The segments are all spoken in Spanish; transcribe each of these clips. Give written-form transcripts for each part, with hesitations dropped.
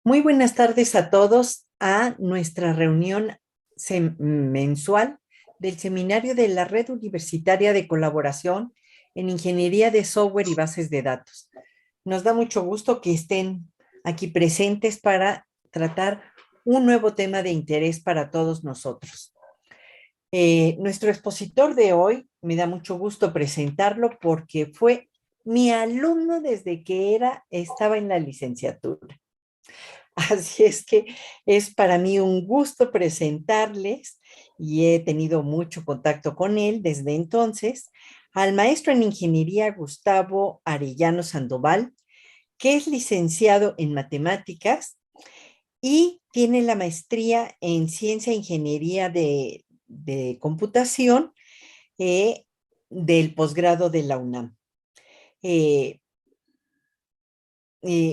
Muy buenas tardes a todos a nuestra reunión mensual del Seminario de la Red Universitaria de Colaboración en Ingeniería de Software y Bases de Datos. Nos da mucho gusto que estén aquí presentes para tratar un nuevo tema de interés para todos nosotros. Nuestro expositor de hoy, me da mucho gusto presentarlo porque fue mi alumno desde que estaba en la licenciatura. Así es que es para mí un gusto presentarles y he tenido mucho contacto con él desde entonces, al maestro en ingeniería Gustavo Arellano Sandoval, que es licenciado en matemáticas y tiene la maestría en ciencia e ingeniería de computación del posgrado de la UNAM. Eh,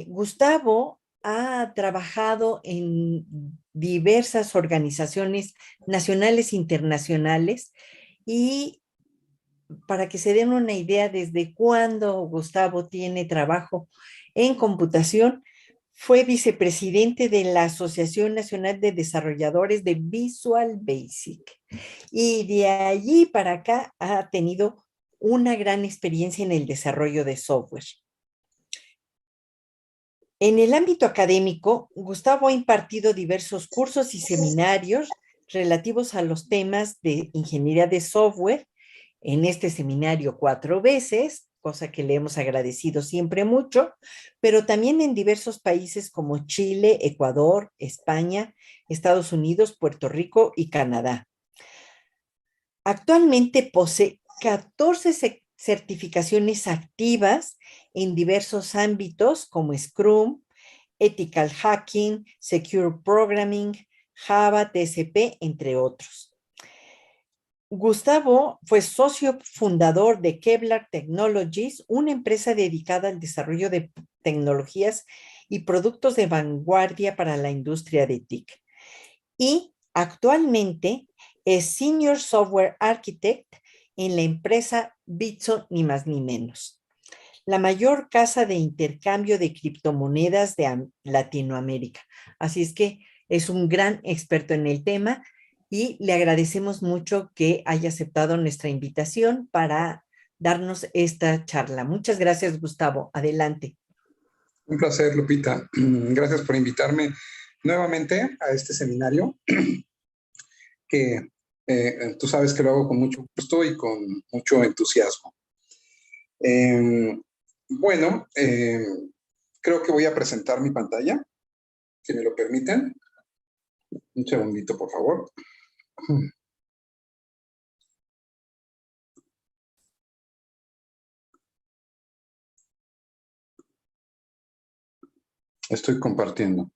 Gustavo ha trabajado en diversas organizaciones nacionales e internacionales y para que se den una idea desde cuándo Gustavo tiene trabajo en computación, fue vicepresidente de la Asociación Nacional de Desarrolladores de Visual Basic. Y de allí para acá ha tenido una gran experiencia en el desarrollo de software. En el ámbito académico, Gustavo ha impartido diversos cursos y seminarios relativos a los temas de ingeniería de software. En este seminario 4 veces, cosa que le hemos agradecido siempre mucho, pero también en diversos países como Chile, Ecuador, España, Estados Unidos, Puerto Rico y Canadá. Actualmente posee 14 certificaciones activas en diversos ámbitos como Scrum, Ethical Hacking, Secure Programming, Java, TCP, entre otros. Gustavo fue socio fundador de Kevlar Technologies, una empresa dedicada al desarrollo de tecnologías y productos de vanguardia para la industria de TIC. Y actualmente es Senior Software Architect en la empresa Bitso, ni más ni menos, la mayor casa de intercambio de criptomonedas de Latinoamérica. Así es que es un gran experto en el tema y le agradecemos mucho que haya aceptado nuestra invitación para darnos esta charla. Muchas gracias, Gustavo. Adelante. Un placer, Lupita. Gracias por invitarme nuevamente a este seminario que tú sabes que lo hago con mucho gusto y con mucho entusiasmo. Bueno, creo que voy a presentar mi pantalla, si me lo permiten. Un segundito, por favor. Estoy compartiendo.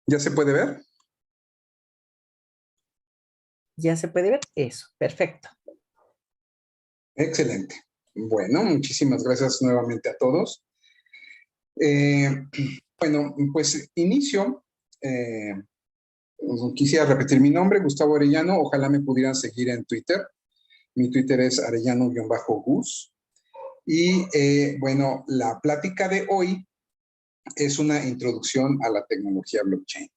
¿Ya se puede ver? ¿Ya se puede ver? Eso, perfecto. Excelente. Bueno, muchísimas gracias nuevamente a todos. Bueno, pues inicio. Quisiera repetir mi nombre, Gustavo Arellano. Ojalá me pudieran seguir en Twitter. Mi Twitter es arellano-gus. Y bueno, la plática de hoy es una introducción a la tecnología blockchain.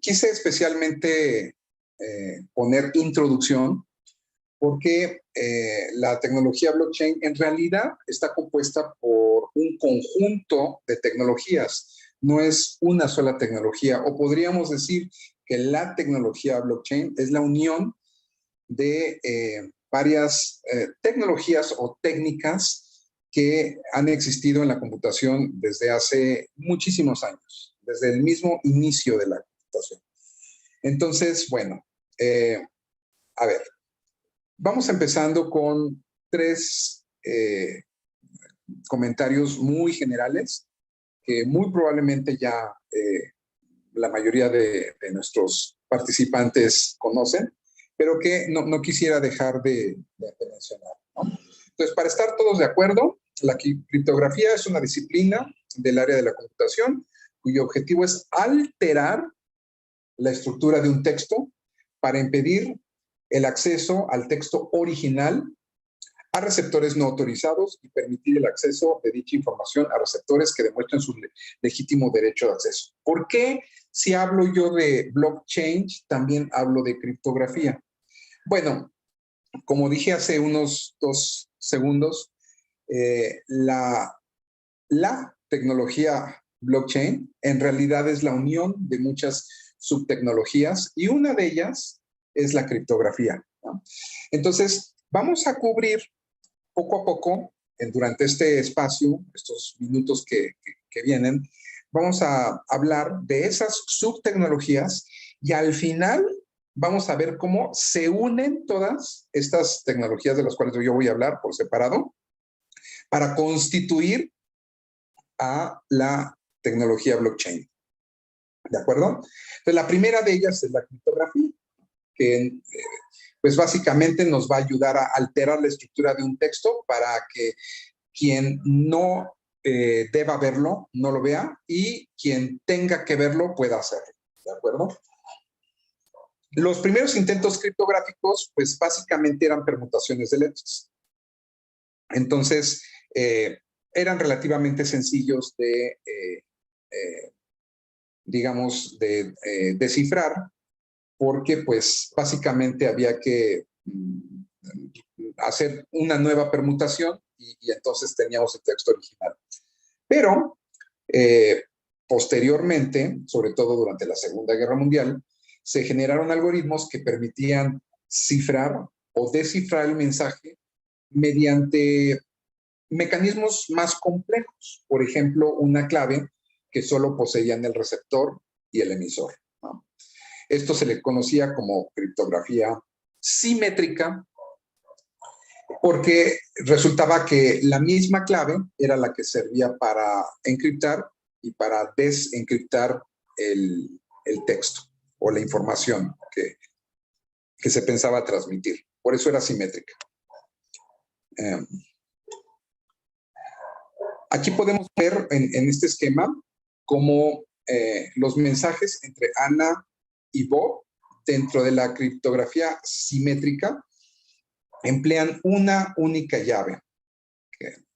Quise especialmente poner introducción porque la tecnología blockchain en realidad está compuesta por un conjunto de tecnologías. No es una sola tecnología, o podríamos decir que la tecnología blockchain es la unión de varias tecnologías o técnicas que han existido en la computación desde hace muchísimos años, desde el mismo inicio de la computación. Entonces, bueno, a ver, vamos empezando con tres comentarios muy generales que muy probablemente ya la mayoría de nuestros participantes conocen, pero que no quisiera dejar de mencionar, ¿no? Entonces, para estar todos de acuerdo, la criptografía es una disciplina del área de la computación cuyo objetivo es alterar la estructura de un texto para impedir el acceso al texto original a receptores no autorizados y permitir el acceso de dicha información a receptores que demuestren su legítimo derecho de acceso. ¿Por qué si hablo yo de blockchain también hablo de criptografía? Bueno, como dije hace unos 2 segundos, la tecnología blockchain en realidad es la unión de muchas subtecnologías y una de ellas es la criptografía, ¿no? Entonces, vamos a cubrir poco a poco, durante este espacio, estos minutos que vienen, vamos a hablar de esas subtecnologías y al final vamos a ver cómo se unen todas estas tecnologías de las cuales yo voy a hablar por separado para constituir a la tecnología blockchain. ¿De acuerdo? Entonces, la primera de ellas es la criptografía, que pues básicamente nos va a ayudar a alterar la estructura de un texto para que quien no deba verlo, no lo vea, y quien tenga que verlo pueda hacerlo, ¿de acuerdo? Los primeros intentos criptográficos, pues básicamente eran permutaciones de letras. Entonces, eran relativamente sencillos de, digamos, de descifrar, porque pues básicamente había que hacer una nueva permutación y entonces teníamos el texto original. Pero posteriormente, sobre todo durante la Segunda Guerra Mundial, se generaron algoritmos que permitían cifrar o descifrar el mensaje mediante mecanismos más complejos. Por ejemplo, una clave que solo poseían el receptor y el emisor, ¿no? Esto se le conocía como criptografía simétrica, porque resultaba que la misma clave era la que servía para encriptar y para desencriptar el texto o la información que se pensaba transmitir. Por eso era simétrica. Aquí podemos ver en este esquema cómo los mensajes entre Ana y Bob dentro de la criptografía simétrica emplean una única llave.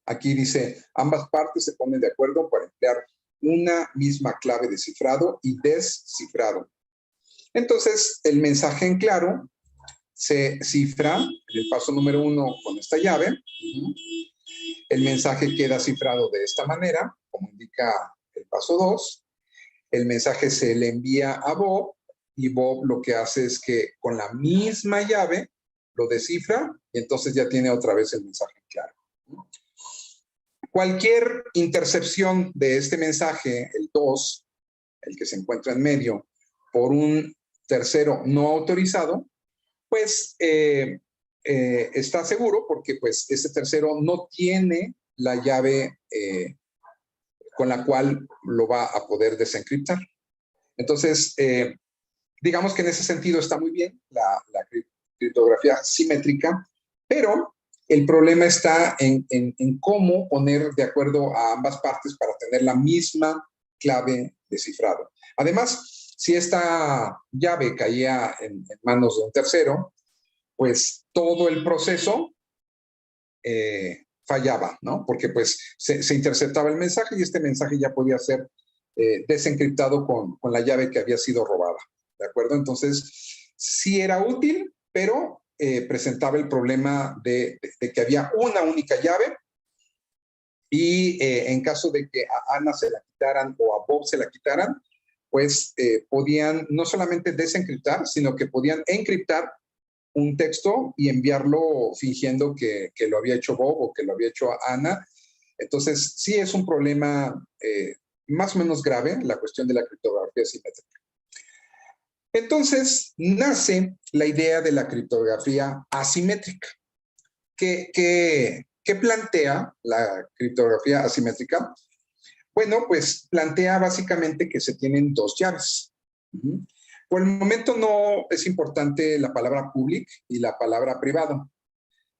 Aquí dice, ambas partes se ponen de acuerdo para emplear una misma clave de cifrado y descifrado. Entonces, el mensaje en claro se cifra en el paso número 1 con esta llave. El mensaje queda cifrado de esta manera, como indica el paso 2. El mensaje se le envía a Bob y Bob lo que hace es que con la misma llave lo descifra y entonces ya tiene otra vez el mensaje claro. Cualquier intercepción de este mensaje, el 2, el que se encuentra en medio, por un tercero no autorizado, pues está seguro porque pues ese tercero no tiene la llave con la cual lo va a poder desencriptar. Entonces, digamos que en ese sentido está muy bien la criptografía simétrica, pero el problema está en cómo poner de acuerdo a ambas partes para tener la misma clave de cifrado. Además, si esta llave caía en manos de un tercero, pues todo el proceso fallaba, ¿no? Porque pues se interceptaba el mensaje y este mensaje ya podía ser desencriptado con la llave que había sido robada, ¿de acuerdo? Entonces, sí era útil, pero presentaba el problema de que había una única llave y en caso de que a Ana se la quitaran o a Bob se la quitaran, pues podían no solamente desencriptar, sino que podían encriptar un texto y enviarlo fingiendo que lo había hecho Bob o que lo había hecho Ana. Entonces, sí es un problema más o menos grave, la cuestión de la criptografía simétrica. Entonces, nace la idea de la criptografía asimétrica. ¿Qué plantea la criptografía asimétrica? Bueno, pues plantea básicamente que se tienen dos llaves. Por el momento no es importante la palabra public y la palabra privado.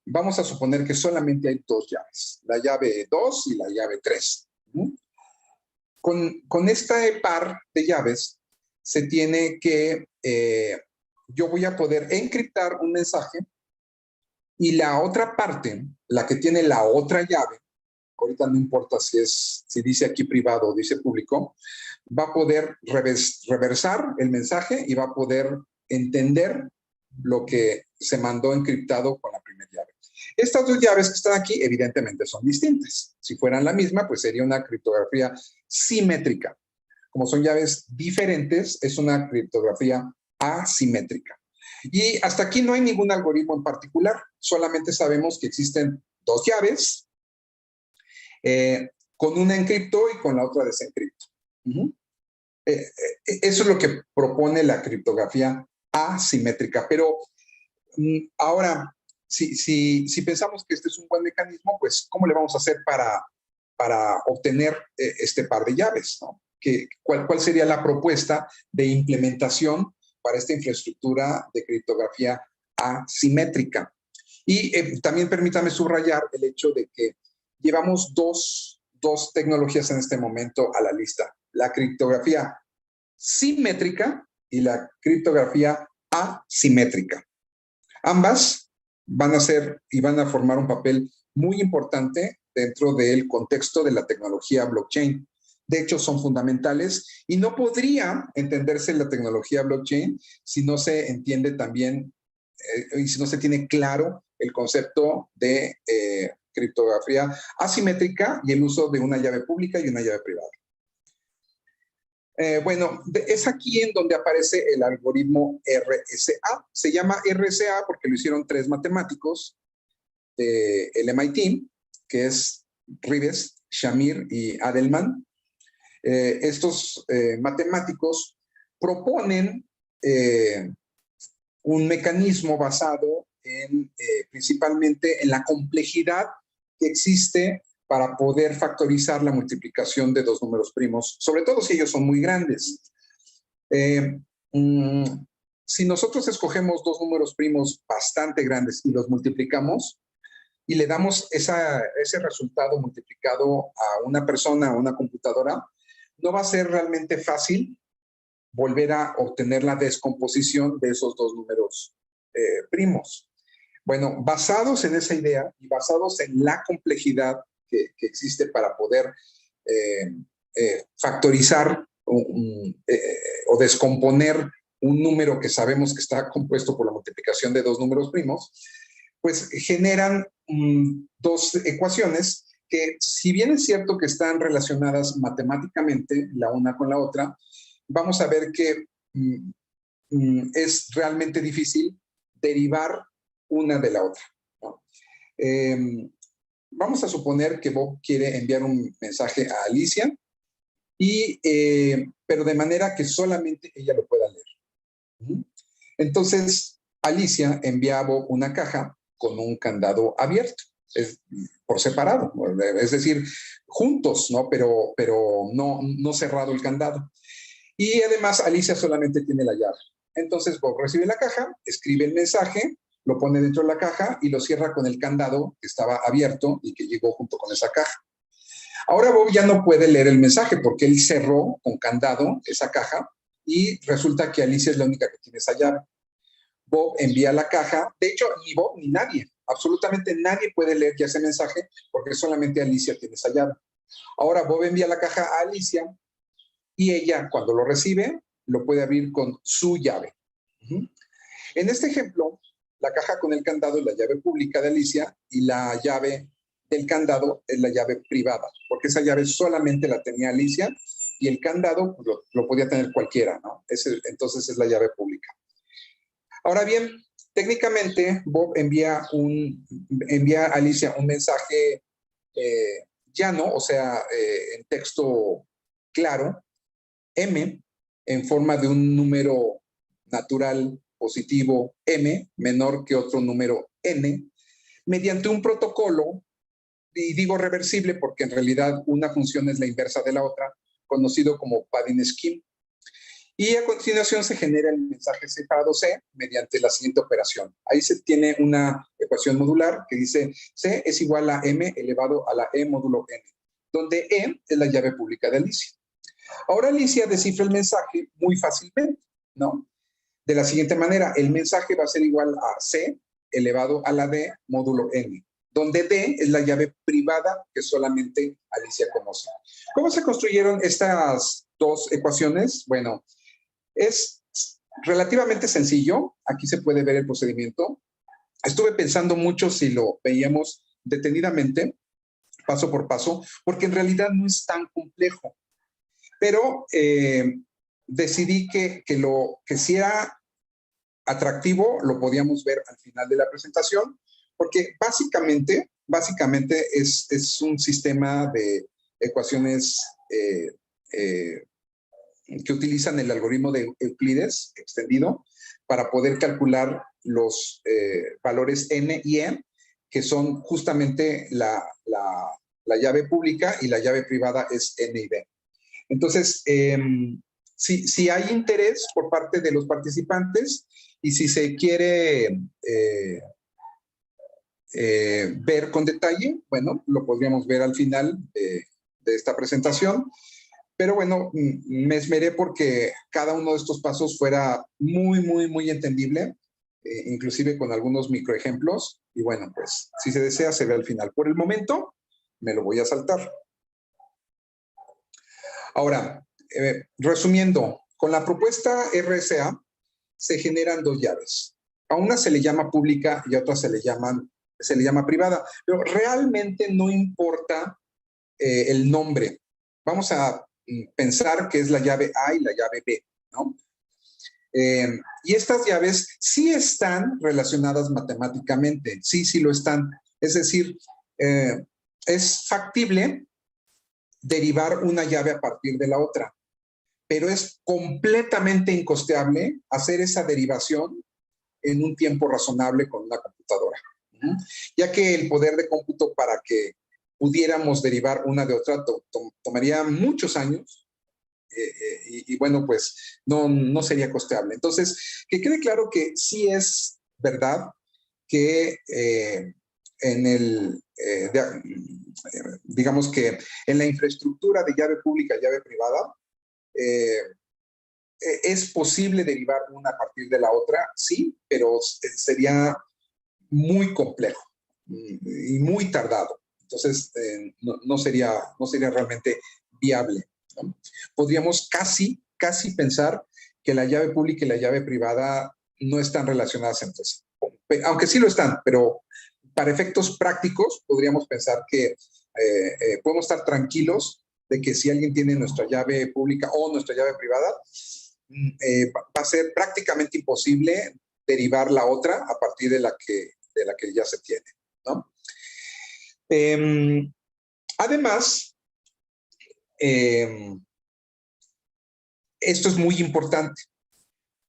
Vamos a suponer que solamente hay dos llaves, la llave 2 y la llave 3. Con este par de llaves se tiene que, yo voy a poder encriptar un mensaje y la otra parte, la que tiene la otra llave, ahorita no importa si dice aquí privado o dice público, va a poder reversar el mensaje y va a poder entender lo que se mandó encriptado con la primera llave. Estas dos llaves que están aquí evidentemente son distintas. Si fueran la misma, pues sería una criptografía simétrica. Como son llaves diferentes, es una criptografía asimétrica. Y hasta aquí no hay ningún algoritmo en particular, solamente sabemos que existen dos llaves, con una encripto y con la otra desencripto. Eso es lo que propone la criptografía asimétrica. Pero ahora, si pensamos que este es un buen mecanismo, pues ¿cómo le vamos a hacer para obtener este par de llaves, ¿no? ¿Cuál sería la propuesta de implementación para esta infraestructura de criptografía asimétrica? Y también permítame subrayar el hecho de que llevamos dos dos tecnologías en este momento a la lista: la criptografía simétrica y la criptografía asimétrica. Ambas van a ser y van a formar un papel muy importante dentro del contexto de la tecnología blockchain. De hecho, son fundamentales y no podría entenderse la tecnología blockchain si no se entiende también y si no se tiene claro el concepto de criptografía asimétrica y el uso de una llave pública y una llave privada. Bueno, es aquí en donde aparece el algoritmo RSA. Se llama RSA porque lo hicieron tres matemáticos del MIT, que es Rives, Shamir y Adelman. Estos matemáticos proponen un mecanismo basado principalmente en la complejidad que existe para poder factorizar la multiplicación de dos números primos, sobre todo si ellos son muy grandes. Si nosotros escogemos dos números primos bastante grandes y los multiplicamos y le damos ese resultado multiplicado a una persona, a una computadora, no va a ser realmente fácil volver a obtener la descomposición de esos dos números primos. Bueno, basados en esa idea y basados en la complejidad que existe para poder factorizar o descomponer un número que sabemos que está compuesto por la multiplicación de dos números primos, pues generan dos ecuaciones que, si bien es cierto que están relacionadas matemáticamente la una con la otra, vamos a ver que es realmente difícil derivar una de la otra, ¿no? Vamos a suponer que Bob quiere enviar un mensaje a Alicia, pero de manera que solamente ella lo pueda leer. Entonces, Alicia envía a Bob una caja con un candado abierto, por separado, es decir, juntos, ¿no? Pero no cerrado el candado. Y además, Alicia solamente tiene la llave. Entonces, Bob recibe la caja, escribe el mensaje, lo pone dentro de la caja y lo cierra con el candado que estaba abierto y que llegó junto con esa caja. Ahora Bob ya no puede leer el mensaje porque él cerró con candado esa caja y resulta que Alicia es la única que tiene esa llave. Bob envía la caja. De hecho, ni Bob ni nadie, absolutamente nadie puede leer ya ese mensaje porque solamente Alicia tiene esa llave. Ahora Bob envía la caja a Alicia y ella, cuando lo recibe, lo puede abrir con su llave. En este ejemplo, la caja con el candado es la llave pública de Alicia y la llave del candado es la llave privada, porque esa llave solamente la tenía Alicia y el candado pues, lo podía tener cualquiera, ¿no? Entonces es la llave pública. Ahora bien, técnicamente Bob envía a Alicia un mensaje llano, o sea, en texto claro, M, en forma de un número natural positivo M, menor que otro número N, mediante un protocolo, y digo reversible porque en realidad una función es la inversa de la otra, conocido como padding scheme. Y a continuación se genera el mensaje separado C mediante la siguiente operación. Ahí se tiene una ecuación modular que dice C es igual a M elevado a la E módulo N, donde E es la llave pública de Alicia. Ahora Alicia descifra el mensaje muy fácilmente, ¿no? De la siguiente manera, el mensaje va a ser igual a C elevado a la D módulo N, donde D es la llave privada que solamente Alicia conoce. ¿Cómo se construyeron estas dos ecuaciones? Bueno, es relativamente sencillo. Aquí se puede ver el procedimiento. Estuve pensando mucho si lo veíamos detenidamente, paso por paso, porque en realidad no es tan complejo. Pero decidí que si era atractivo, lo podíamos ver al final de la presentación, porque básicamente es un sistema de ecuaciones que utilizan el algoritmo de Euclides extendido para poder calcular los valores N y E, que son justamente la llave pública y la llave privada es N y D. Entonces, si hay interés por parte de los participantes y si se quiere ver con detalle, bueno, lo podríamos ver al final de esta presentación. Pero bueno, me esmeré porque cada uno de estos pasos fuera muy entendible, inclusive con algunos microejemplos. Y bueno, pues si se desea, se ve al final. Por el momento, me lo voy a saltar. Ahora, resumiendo, con la propuesta RSA se generan dos llaves. A una se le llama pública y a otra se le llama privada. Pero realmente no importa el nombre. Vamos a pensar que es la llave A y la llave B, ¿no? Y estas llaves sí están relacionadas matemáticamente, sí lo están. Es decir, es factible derivar una llave a partir de la otra, pero es completamente incosteable hacer esa derivación en un tiempo razonable con una computadora, ya que el poder de cómputo para que pudiéramos derivar una de otra tomaría muchos años y bueno, pues no sería costeable. Entonces, que quede claro que sí es verdad que digamos que en la infraestructura de llave pública y llave privada, es posible derivar una a partir de la otra, sí, pero sería muy complejo y muy tardado. Entonces, no sería realmente viable, ¿no? Podríamos casi pensar que la llave pública y la llave privada no están relacionadas entre sí. Aunque sí lo están, pero para efectos prácticos podríamos pensar que podemos estar tranquilos de que si alguien tiene nuestra llave pública o nuestra llave privada, va a ser prácticamente imposible derivar la otra a partir de la que ya se tiene, ¿no? Además, esto es muy importante.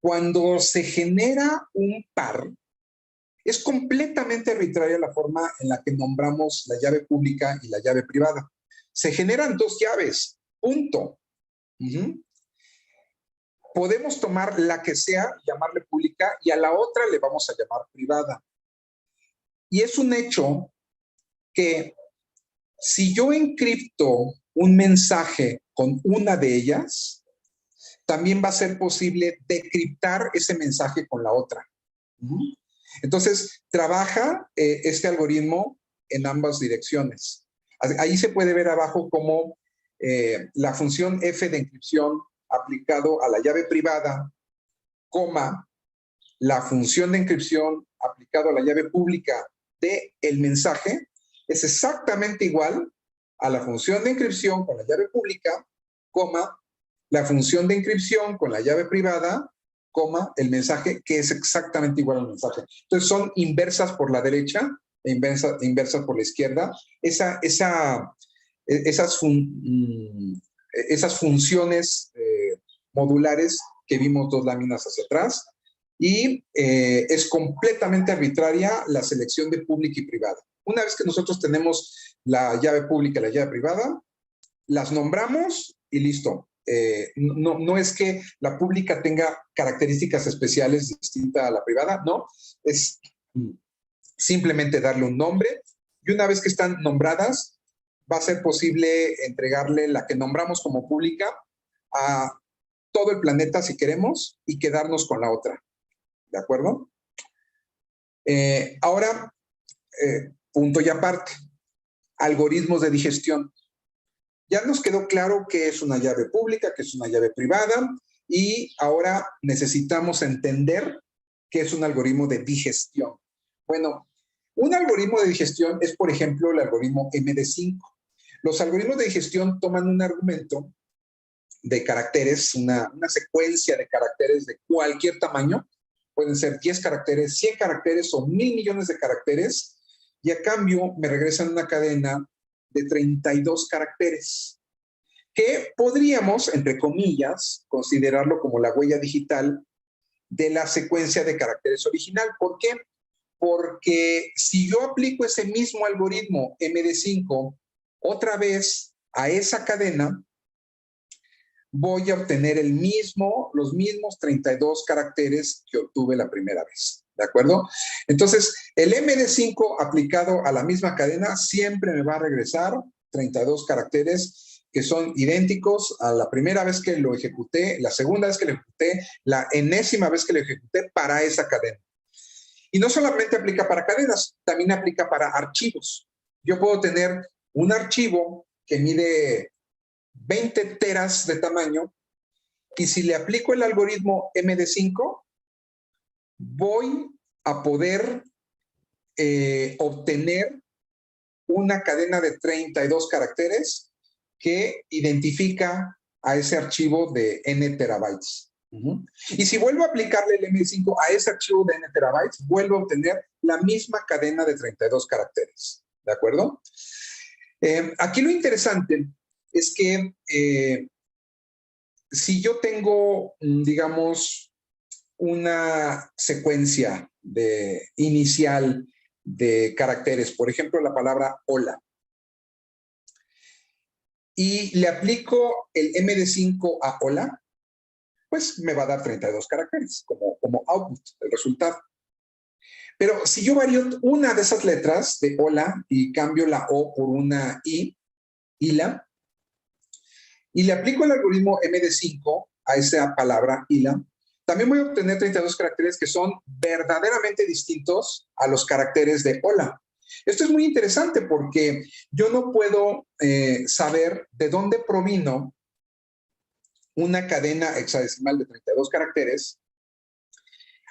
Cuando se genera un par, es completamente arbitraria la forma en la que nombramos la llave pública y la llave privada. Se generan dos llaves, punto. Podemos tomar la que sea, llamarle pública, y a la otra le vamos a llamar privada. Y es un hecho que si yo encripto un mensaje con una de ellas, también va a ser posible decriptar ese mensaje con la otra. Entonces, trabaja este algoritmo en ambas direcciones. Ahí se puede ver abajo cómo la función f de encripción aplicado a la llave privada, coma, la función de encripción aplicado a la llave pública del mensaje, es exactamente igual a la función de encripción con la llave pública, coma, la función de encripción con la llave privada, coma, el mensaje, que es exactamente igual al mensaje. Entonces son inversas por la derecha e inversas por la izquierda. Esas funciones modulares que vimos dos láminas hacia atrás, y es completamente arbitraria la selección de pública y privada. Una vez que nosotros tenemos la llave pública y la llave privada, las nombramos y listo. No es que la pública tenga características especiales distintas a la privada, no. Es simplemente darle un nombre, y una vez que están nombradas, va a ser posible entregarle la que nombramos como pública a todo el planeta si queremos y quedarnos con la otra. ¿De acuerdo? Ahora, punto y aparte. Algoritmos de digestión. Ya nos quedó claro qué es una llave pública, qué es una llave privada, y ahora necesitamos entender qué es un algoritmo de digestión. Bueno, un algoritmo de digestión es, por ejemplo, el algoritmo MD5. Los algoritmos de digestión toman un argumento de caracteres, una secuencia de caracteres de cualquier tamaño. Pueden ser 10 caracteres, 100 caracteres o 1,000 millones de caracteres, y a cambio me regresan una cadena de 32 caracteres, que podríamos, entre comillas, considerarlo como la huella digital de la secuencia de caracteres original. ¿Por qué? Porque si yo aplico ese mismo algoritmo MD5 otra vez a esa cadena, voy a obtener los mismos 32 caracteres que obtuve la primera vez. ¿De acuerdo? Entonces, el MD5 aplicado a la misma cadena siempre me va a regresar 32 caracteres, que son idénticos a la primera vez que lo ejecuté, la segunda vez que lo ejecuté, la enésima vez que lo ejecuté para esa cadena. Y no solamente aplica para cadenas, también aplica para archivos. Yo puedo tener un archivo que mide 20 teras de tamaño y si le aplico el algoritmo MD5, voy a poder obtener una cadena de 32 caracteres que identifica a ese archivo de n terabytes. Y si vuelvo a aplicarle el MD5 a ese archivo de n terabytes, vuelvo a obtener la misma cadena de 32 caracteres. ¿De acuerdo? Aquí lo interesante es que si yo tengo, digamos, una secuencia inicial de caracteres, por ejemplo, la palabra hola, y le aplico el MD5 a hola, pues me va a dar 32 caracteres como output, el resultado. Pero si yo varío una de esas letras de hola y cambio la O por una I, ILA, y le aplico el algoritmo MD5 a esa palabra ILA, también voy a obtener 32 caracteres que son verdaderamente distintos a los caracteres de hola. Esto es muy interesante porque yo no puedo saber de dónde provino una cadena hexadecimal de 32 caracteres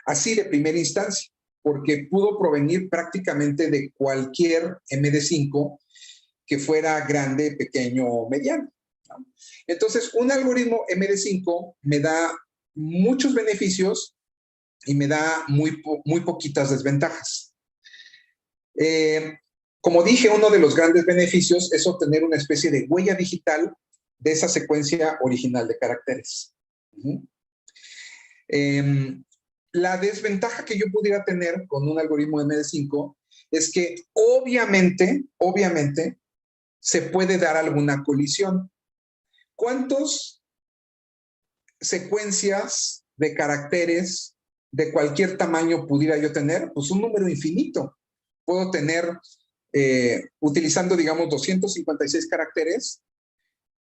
así de primera instancia, porque pudo provenir prácticamente de cualquier MD5 que fuera grande, pequeño o mediano, ¿no? Entonces, un algoritmo MD5 me da muchos beneficios y me da muy poquitas desventajas. Como dije, uno de los grandes beneficios es obtener una especie de huella digital de esa secuencia original de caracteres. La desventaja que yo pudiera tener con un algoritmo MD5 es que obviamente se puede dar alguna colisión. ¿Cuántas secuencias de caracteres de cualquier tamaño pudiera yo tener? Pues un número infinito. Puedo tener, utilizando, digamos, 256 caracteres,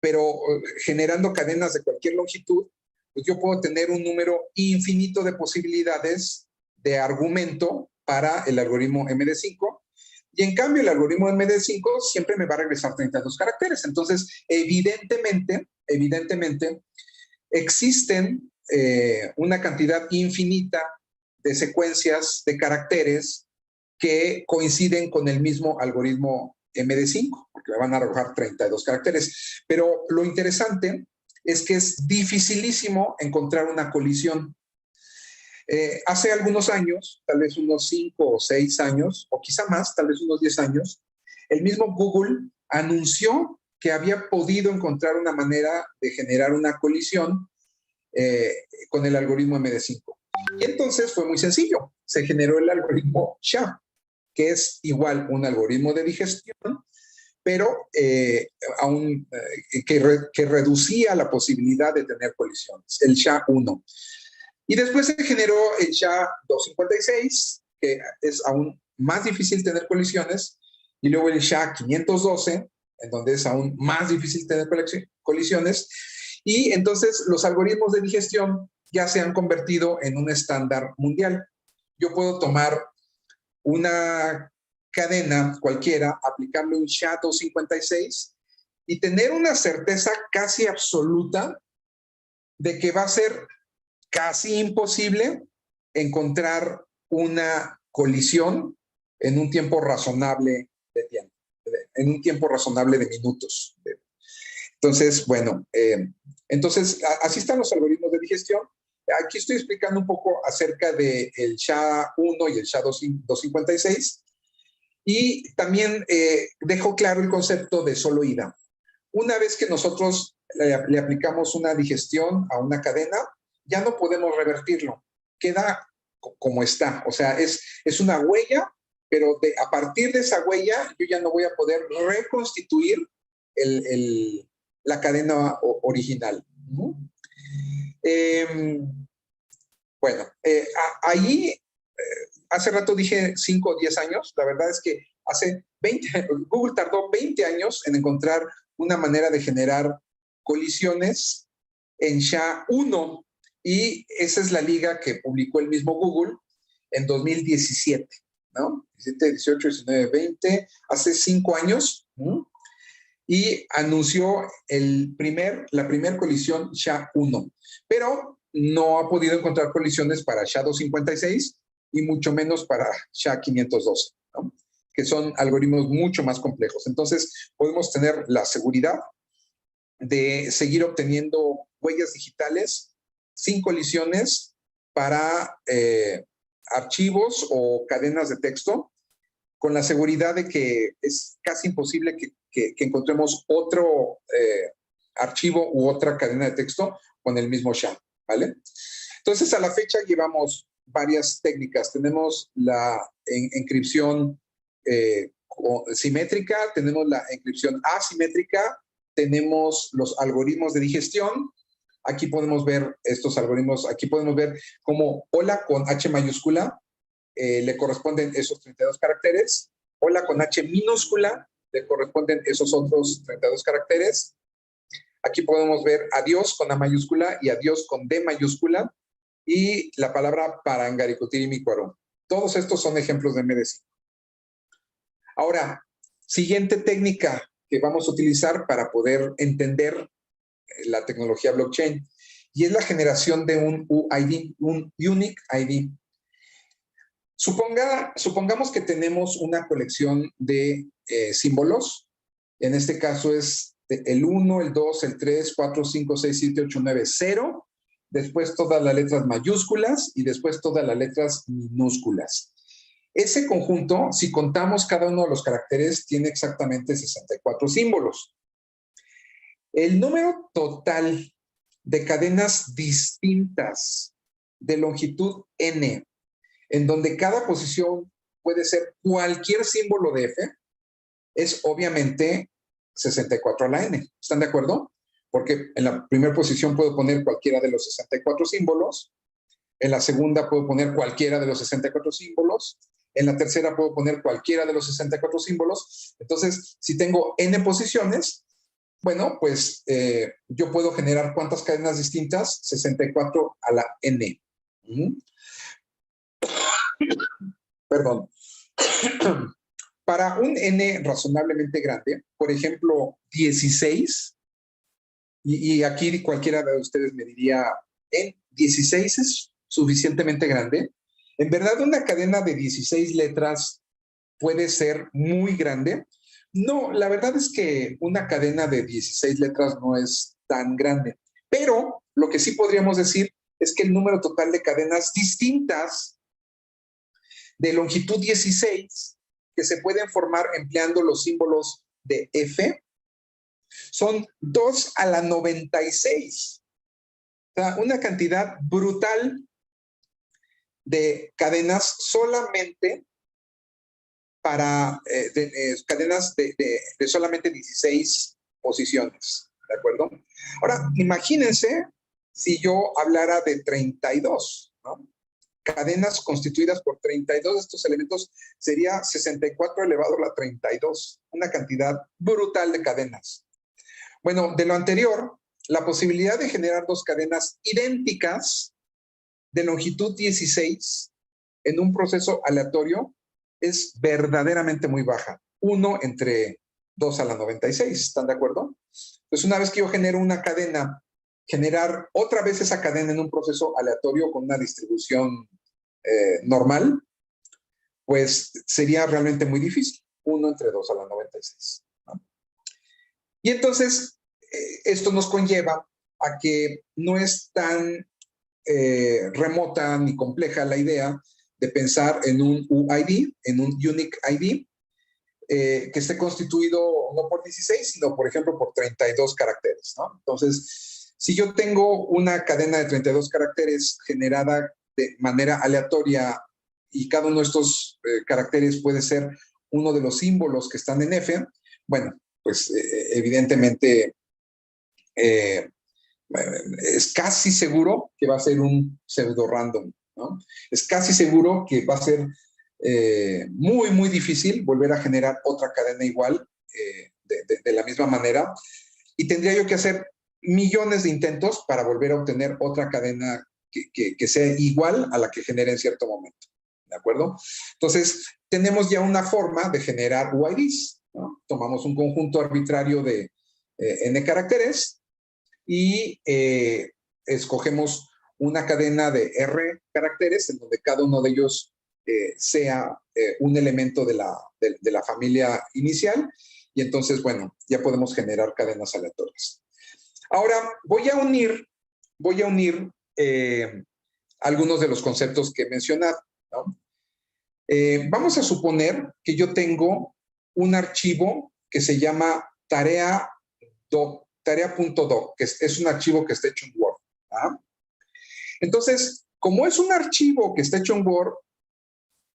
pero generando cadenas de cualquier longitud, pues yo puedo tener un número infinito de posibilidades de argumento para el algoritmo MD5. Y en cambio, el algoritmo MD5 siempre me va a regresar 32 caracteres. Entonces, evidentemente, existen una cantidad infinita de secuencias de caracteres que coinciden con el mismo algoritmo MD5, porque me van a arrojar 32 caracteres. Pero lo interesante es que es dificilísimo encontrar una colisión. Hace algunos años, tal vez unos 5 o 6 años, o quizá más, tal vez unos 10 años, el mismo Google anunció que había podido encontrar una manera de generar una colisión con el algoritmo MD5. Y entonces fue muy sencillo. Se generó el algoritmo SHA, que es igual un algoritmo de digestión, pero que reducía la posibilidad de tener colisiones, el SHA-1. Y después se generó el SHA-256, que es aún más difícil tener colisiones, y luego el SHA-512, en donde es aún más difícil tener colisiones. Y entonces los algoritmos de digestión ya se han convertido en un estándar mundial. Yo puedo tomar una cadena cualquiera, aplicarle un SHA-256 y tener una certeza casi absoluta de que va a ser casi imposible encontrar una colisión en un tiempo razonable de tiempo, en un tiempo razonable de minutos. Entonces, bueno, así están los algoritmos de digestión. Aquí estoy explicando un poco acerca del SHA-1 y el SHA-256. Y también dejo claro el concepto de solo ida. Una vez que nosotros le aplicamos una digestión a una cadena, ya no podemos revertirlo. Queda como está. O sea, es una huella, pero a partir de esa huella yo ya no voy a poder reconstituir la cadena original. Bueno, ahí hace rato dije 5 o 10 años. La verdad es que Google tardó 20 años en encontrar una manera de generar colisiones en SHA-1, y esa es la liga que publicó el mismo Google en 2017, ¿no? 17, 18, 19, 20, hace 5 años, ¿no? Y anunció la primer colisión SHA-1, pero no ha podido encontrar colisiones para SHA-256 y mucho menos para SHA-512, ¿no? Que son algoritmos mucho más complejos. Entonces, podemos tener la seguridad de seguir obteniendo huellas digitales sin colisiones para archivos o cadenas de texto, con la seguridad de que es casi imposible que encontremos otro archivo u otra cadena de texto con el mismo SHA, ¿vale? Entonces, a la fecha llevamos varias técnicas. Tenemos la encripción simétrica, tenemos la encripción asimétrica, tenemos los algoritmos de digestión. Aquí podemos ver estos algoritmos, aquí podemos ver cómo hola con H mayúscula le corresponden esos 32 caracteres, hola con H minúscula le corresponden esos otros 32 caracteres. Aquí podemos ver adiós con A mayúscula y adiós con D mayúscula, y la palabra Parangaricutirimícuaro. Todos estos son ejemplos de MD5. Ahora, siguiente técnica que vamos a utilizar para poder entender la tecnología blockchain, y es la generación de un UID, un Unique ID. Supongamos que tenemos una colección de símbolos. En este caso es el 1, el 2, el 3, 4, 5, 6, 7, 8, 9, 0. Después todas las letras mayúsculas y después todas las letras minúsculas. Ese conjunto, si contamos cada uno de los caracteres, tiene exactamente 64 símbolos. El número total de cadenas distintas de longitud n, en donde cada posición puede ser cualquier símbolo de F, es obviamente 64 a la n. ¿Están de acuerdo? Porque en la primera posición puedo poner cualquiera de los 64 símbolos, en la segunda puedo poner cualquiera de los 64 símbolos, en la tercera puedo poner cualquiera de los 64 símbolos. Entonces, si tengo n posiciones, bueno, pues yo puedo generar ¿cuántas cadenas distintas? 64 a la n. Perdón. Para un n razonablemente grande, por ejemplo, 16, y aquí cualquiera de ustedes me diría, ¿en 16 es suficientemente grande? En verdad, una cadena de 16 letras puede ser muy grande. No, la verdad es que una cadena de 16 letras no es tan grande, pero lo que sí podríamos decir es que el número total de cadenas distintas de longitud 16 que se pueden formar empleando los símbolos de F son 2 a la 96. O sea, una cantidad brutal de cadenas solamente para cadenas de solamente 16 posiciones, ¿de acuerdo? Ahora, imagínense si yo hablara de 32, ¿no? Cadenas constituidas por 32 de estos elementos sería 64 elevado a la 32, una cantidad brutal de cadenas. Bueno, de lo anterior, la posibilidad de generar dos cadenas idénticas de longitud 16 en un proceso aleatorio es verdaderamente muy baja. 1 entre 2 a la 96, ¿están de acuerdo? Entonces, una vez que yo genero una cadena, generar otra vez esa cadena en un proceso aleatorio con una distribución normal, pues sería realmente muy difícil. 1 entre 2 a la 96, ¿no? Y entonces, esto nos conlleva a que no es tan remota ni compleja la idea de pensar en un UID, en un Unique ID, que esté constituido no por 16, sino, por ejemplo, por 32 caracteres, ¿no? Entonces, si yo tengo una cadena de 32 caracteres generada de manera aleatoria y cada uno de estos caracteres puede ser uno de los símbolos que están en F, bueno, pues evidentemente es casi seguro que va a ser un pseudo random, ¿no? Es casi seguro que va a ser muy, muy difícil volver a generar otra cadena igual de la misma manera y tendría yo que hacer millones de intentos para volver a obtener otra cadena que sea igual a la que genere en cierto momento. ¿De acuerdo? Entonces, tenemos ya una forma de generar UIDs, ¿no? Tomamos un conjunto arbitrario de n caracteres y escogemos una cadena de R caracteres en donde cada uno de ellos sea un elemento de la familia inicial y entonces, bueno, ya podemos generar cadenas aleatorias. Ahora, voy a unir algunos de los conceptos que he mencionado, ¿no? Vamos a suponer que yo tengo un archivo que se llama tarea.doc, que es un archivo que está hecho en Word. ¿Ah? Entonces, como es un archivo que está hecho en Word,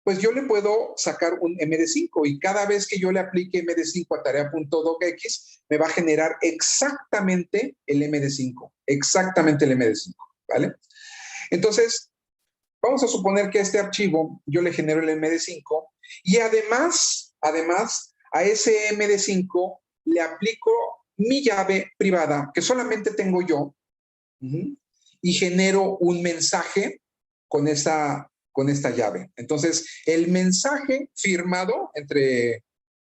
pues yo le puedo sacar un MD5 y cada vez que yo le aplique MD5 a tarea.docx, me va a generar exactamente el MD5, ¿vale? Entonces, vamos a suponer que a este archivo yo le genero el MD5 y además a ese MD5 le aplico mi llave privada que solamente tengo yo y genero un mensaje con esta llave. Entonces, el mensaje firmado, entre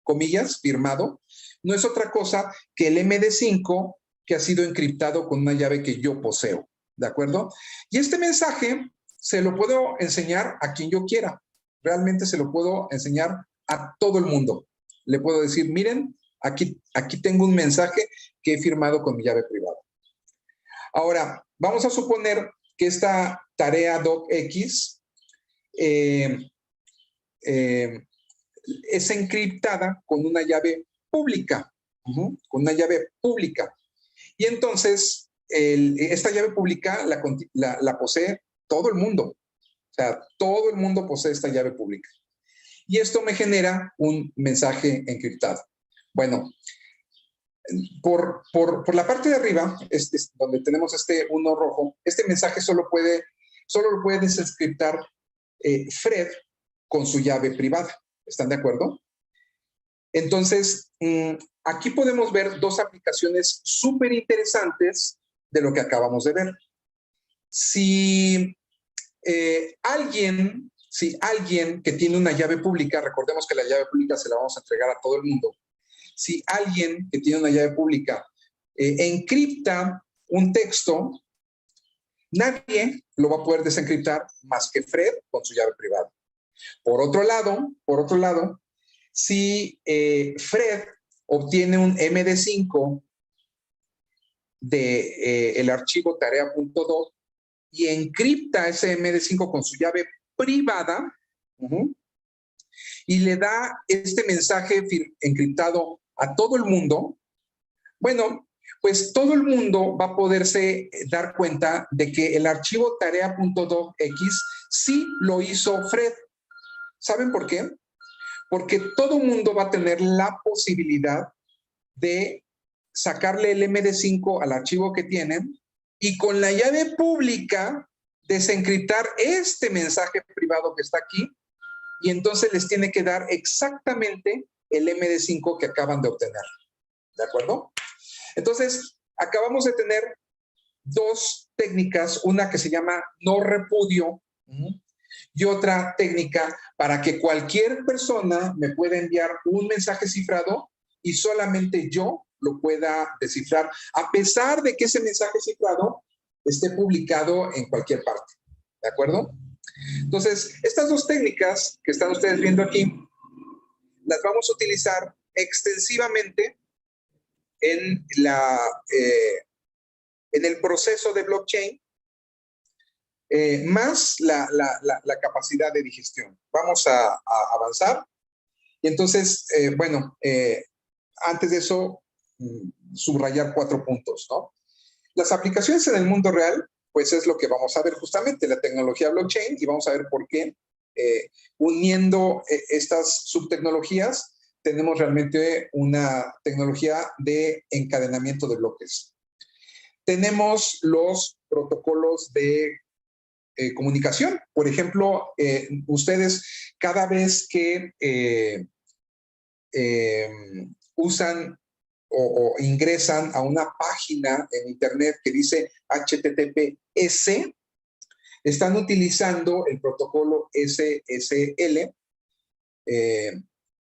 comillas, firmado, no es otra cosa que el MD5 que ha sido encriptado con una llave que yo poseo, ¿de acuerdo? Y este mensaje se lo puedo enseñar a quien yo quiera. Realmente se lo puedo enseñar a todo el mundo. Le puedo decir, miren, aquí tengo un mensaje que he firmado con mi llave privada. Ahora, vamos a suponer que esta tarea docx es encriptada con una llave pública, con una llave pública. Y entonces, esta llave pública la posee todo el mundo. O sea, todo el mundo posee esta llave pública. Y esto me genera un mensaje encriptado. Bueno, por la parte de arriba, donde tenemos este 1 rojo, este mensaje solo lo puede desencriptar Fred con su llave privada. ¿Están de acuerdo? Entonces, aquí podemos ver dos aplicaciones súper interesantes de lo que acabamos de ver. Si alguien que tiene una llave pública, recordemos que la llave pública se la vamos a entregar a todo el mundo. Si alguien que tiene una llave pública encripta un texto, nadie lo va a poder desencriptar más que Fred con su llave privada. Por otro lado, si Fred obtiene un MD5 del archivo tarea.doc y encripta ese MD5 con su llave privada y le da este mensaje encriptado a todo el mundo, bueno, pues todo el mundo va a poderse dar cuenta de que el archivo tarea.docx sí lo hizo Fred. ¿Saben por qué? Porque todo el mundo va a tener la posibilidad de sacarle el MD5 al archivo que tienen y con la llave pública desencriptar este mensaje privado que está aquí y entonces les tiene que dar exactamente el MD5 que acaban de obtener. ¿De acuerdo? Entonces, acabamos de tener dos técnicas, una que se llama no repudio y otra técnica para que cualquier persona me pueda enviar un mensaje cifrado y solamente yo lo pueda descifrar, a pesar de que ese mensaje cifrado esté publicado en cualquier parte. ¿De acuerdo? Entonces, estas dos técnicas que están ustedes viendo aquí, las vamos a utilizar extensivamente en el proceso de blockchain, más la capacidad de digestión. Vamos a avanzar. Y entonces, antes de eso, subrayar 4 puntos, ¿no? Las aplicaciones en el mundo real, pues es lo que vamos a ver justamente, la tecnología blockchain, y vamos a ver por qué, uniendo estas subtecnologías, tenemos realmente una tecnología de encadenamiento de bloques. Tenemos los protocolos de comunicación. Por ejemplo, ustedes cada vez que usan o ingresan a una página en internet que dice HTTPS, están utilizando el protocolo SSL,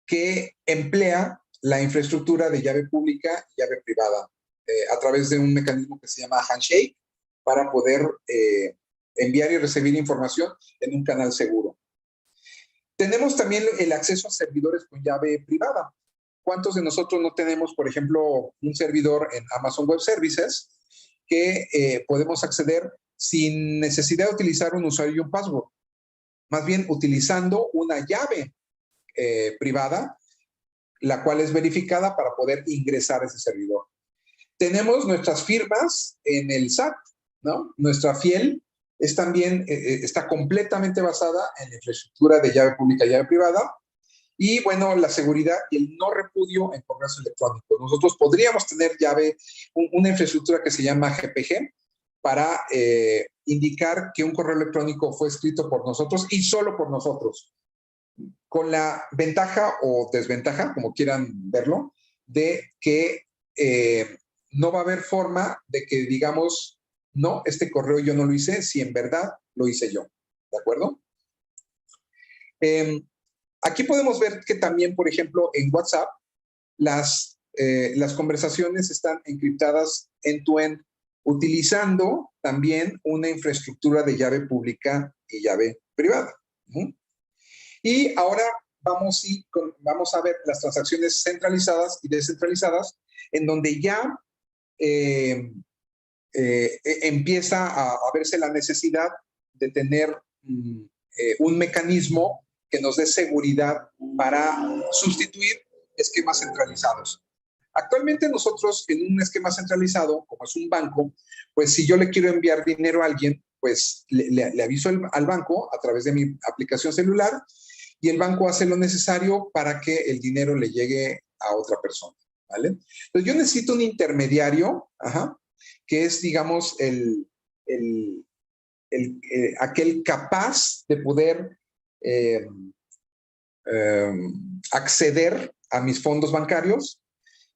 que emplea la infraestructura de llave pública y llave privada a través de un mecanismo que se llama handshake para poder enviar y recibir información en un canal seguro. Tenemos también el acceso a servidores con llave privada. ¿Cuántos de nosotros no tenemos, por ejemplo, un servidor en Amazon Web Services que podemos acceder sin necesidad de utilizar un usuario y un password? Más bien utilizando una llave privada, la cual es verificada para poder ingresar a ese servidor. Tenemos nuestras firmas en el SAT, ¿no? Nuestra FIEL es también, está completamente basada en la infraestructura de llave pública y llave privada. Y bueno, la seguridad y el no repudio en comercio electrónico. Nosotros podríamos tener una infraestructura que se llama GPG para indicar que un correo electrónico fue escrito por nosotros y solo por nosotros, con la ventaja o desventaja, como quieran verlo, de que no va a haber forma de que digamos, no, este correo yo no lo hice, si en verdad lo hice yo. ¿De acuerdo? Aquí podemos ver que también, por ejemplo, en WhatsApp, las conversaciones están encriptadas end-to-end, utilizando también una infraestructura de llave pública y llave privada. Y ahora vamos a ver las transacciones centralizadas y descentralizadas, en donde ya empieza a verse la necesidad de tener un mecanismo que nos dé seguridad para sustituir esquemas centralizados. Actualmente nosotros en un esquema centralizado, como es un banco, pues si yo le quiero enviar dinero a alguien, pues le aviso al banco a través de mi aplicación celular y el banco hace lo necesario para que el dinero le llegue a otra persona, ¿vale? Entonces yo necesito un intermediario, que es, digamos, aquel capaz de poder acceder a mis fondos bancarios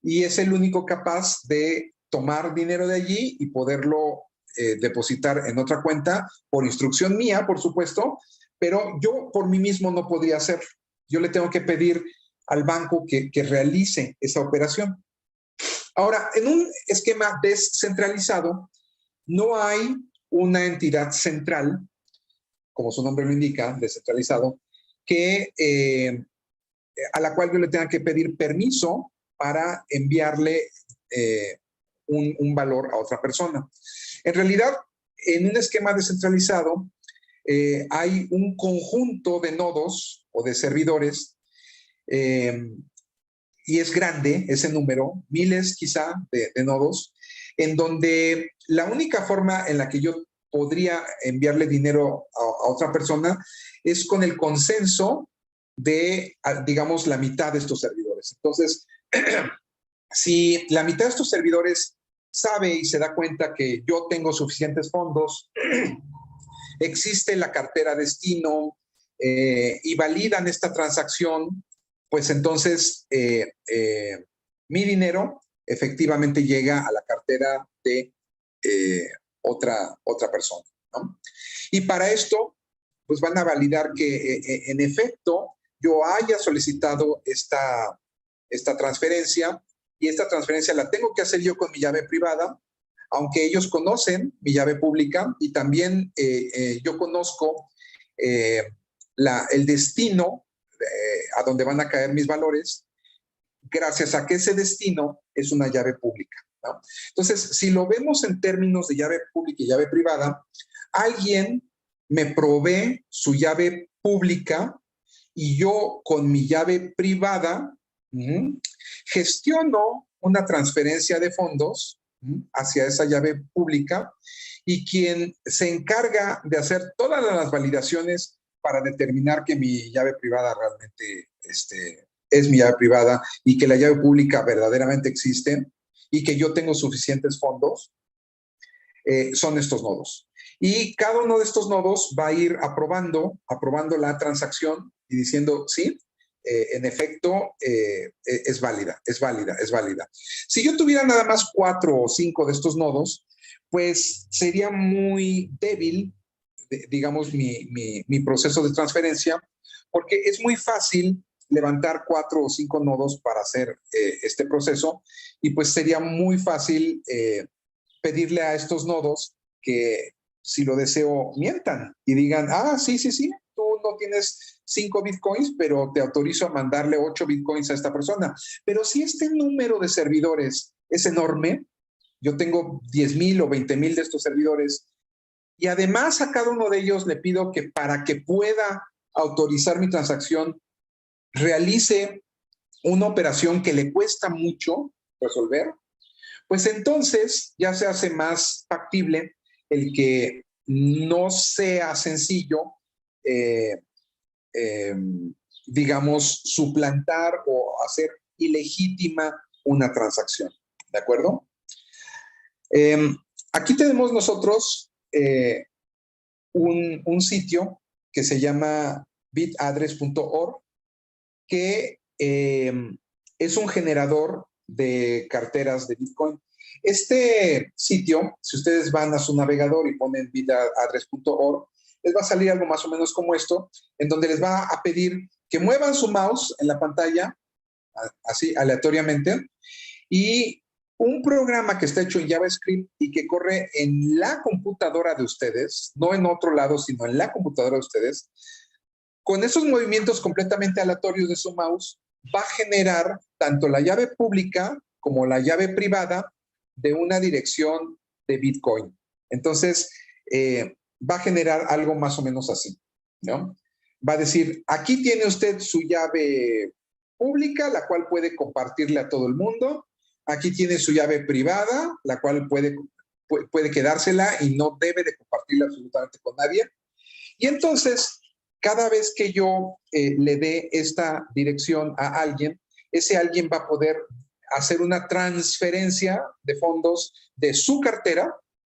y es el único capaz de tomar dinero de allí y poderlo depositar en otra cuenta por instrucción mía, por supuesto, pero yo por mí mismo no podría hacerlo. Yo le tengo que pedir al banco que realice esa operación. Ahora, en un esquema descentralizado, no hay una entidad central, como su nombre lo indica, descentralizado, a la cual yo le tenga que pedir permiso para enviarle un valor a otra persona. En realidad, en un esquema descentralizado, hay un conjunto de nodos o de servidores y es grande ese número, miles quizá de nodos, en donde la única forma en la que yo podría enviarle dinero a otra persona es con el consenso de, digamos, la mitad de estos servidores. Entonces, si la mitad de estos servidores sabe y se da cuenta que yo tengo suficientes fondos, existe la cartera destino y validan esta transacción, pues entonces mi dinero efectivamente llega a la cartera de otra persona, ¿no? Y para esto, pues van a validar que en efecto yo haya solicitado esta transferencia y esta transferencia la tengo que hacer yo con mi llave privada, aunque ellos conocen mi llave pública y también yo conozco el destino a donde van a caer mis valores, gracias a que ese destino es una llave pública, ¿no? Entonces, si lo vemos en términos de llave pública y llave privada, alguien me provee su llave pública y yo con mi llave privada gestiono una transferencia de fondos hacia esa llave pública y quien se encarga de hacer todas las validaciones para determinar que mi llave privada realmente es mi llave privada y que la llave pública verdaderamente existe y que yo tengo suficientes fondos, son estos nodos. Y cada uno de estos nodos va a ir aprobando la transacción y diciendo, sí, en efecto, es válida, es válida, es válida. Si yo tuviera nada más 4 o 5 de estos nodos, pues sería muy débil, digamos, mi proceso de transferencia, porque es muy fácil levantar 4 o 5 nodos para hacer este proceso, y pues sería muy fácil pedirle a estos nodos que, si lo deseo, mientan y digan, ah, sí, sí, sí, tú no tienes 5 bitcoins, pero te autorizo a mandarle 8 bitcoins a esta persona. Pero si este número de servidores es enorme, yo tengo 10,000 o 20,000 de estos servidores, y además a cada uno de ellos le pido que, para que pueda autorizar mi transacción, realice una operación que le cuesta mucho resolver, pues entonces ya se hace más factible el que no sea sencillo, eh, eh, digamos, suplantar o hacer ilegítima una transacción. ¿De acuerdo? Aquí tenemos nosotros un sitio que se llama bitaddress.org, que es un generador de carteras de Bitcoin. Este sitio, si ustedes van a su navegador y ponen bitaddress.org, les va a salir algo más o menos como esto, en donde les va a pedir que muevan su mouse en la pantalla, así aleatoriamente, y un programa que está hecho en JavaScript y que corre en la computadora de ustedes, no en otro lado, sino en la computadora de ustedes, con esos movimientos completamente aleatorios de su mouse, va a generar tanto la llave pública como la llave privada de una dirección de Bitcoin. Entonces, va a generar algo más o menos así, ¿no? Va a decir, aquí tiene usted su llave pública, la cual puede compartirle a todo el mundo. Aquí tiene su llave privada, la cual puede quedársela y no debe de compartirla absolutamente con nadie. Y entonces, cada vez que yo le dé esta dirección a alguien, ese alguien va a poder hacer una transferencia de fondos de su cartera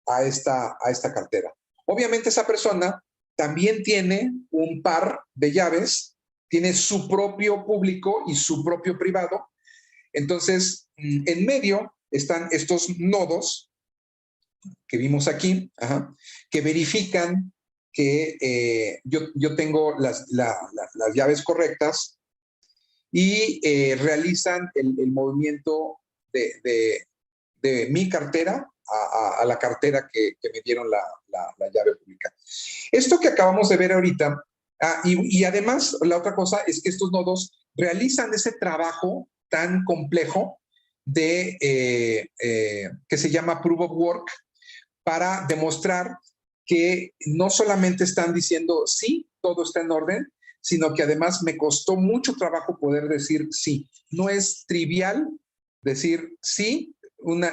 a esta cartera. Obviamente esa persona también tiene un par de llaves, tiene su propio público y su propio privado. Entonces, en medio están estos nodos que vimos aquí, que verifican que yo tengo las llaves correctas y realizan el movimiento de mi cartera a la cartera que me dieron la llave pública. Esto que acabamos de ver ahorita, y además la otra cosa es que estos nodos realizan ese trabajo tan complejo que se llama Proof of Work, para demostrar que no solamente están diciendo sí, todo está en orden, sino que además me costó mucho trabajo poder decir sí. No es trivial decir sí,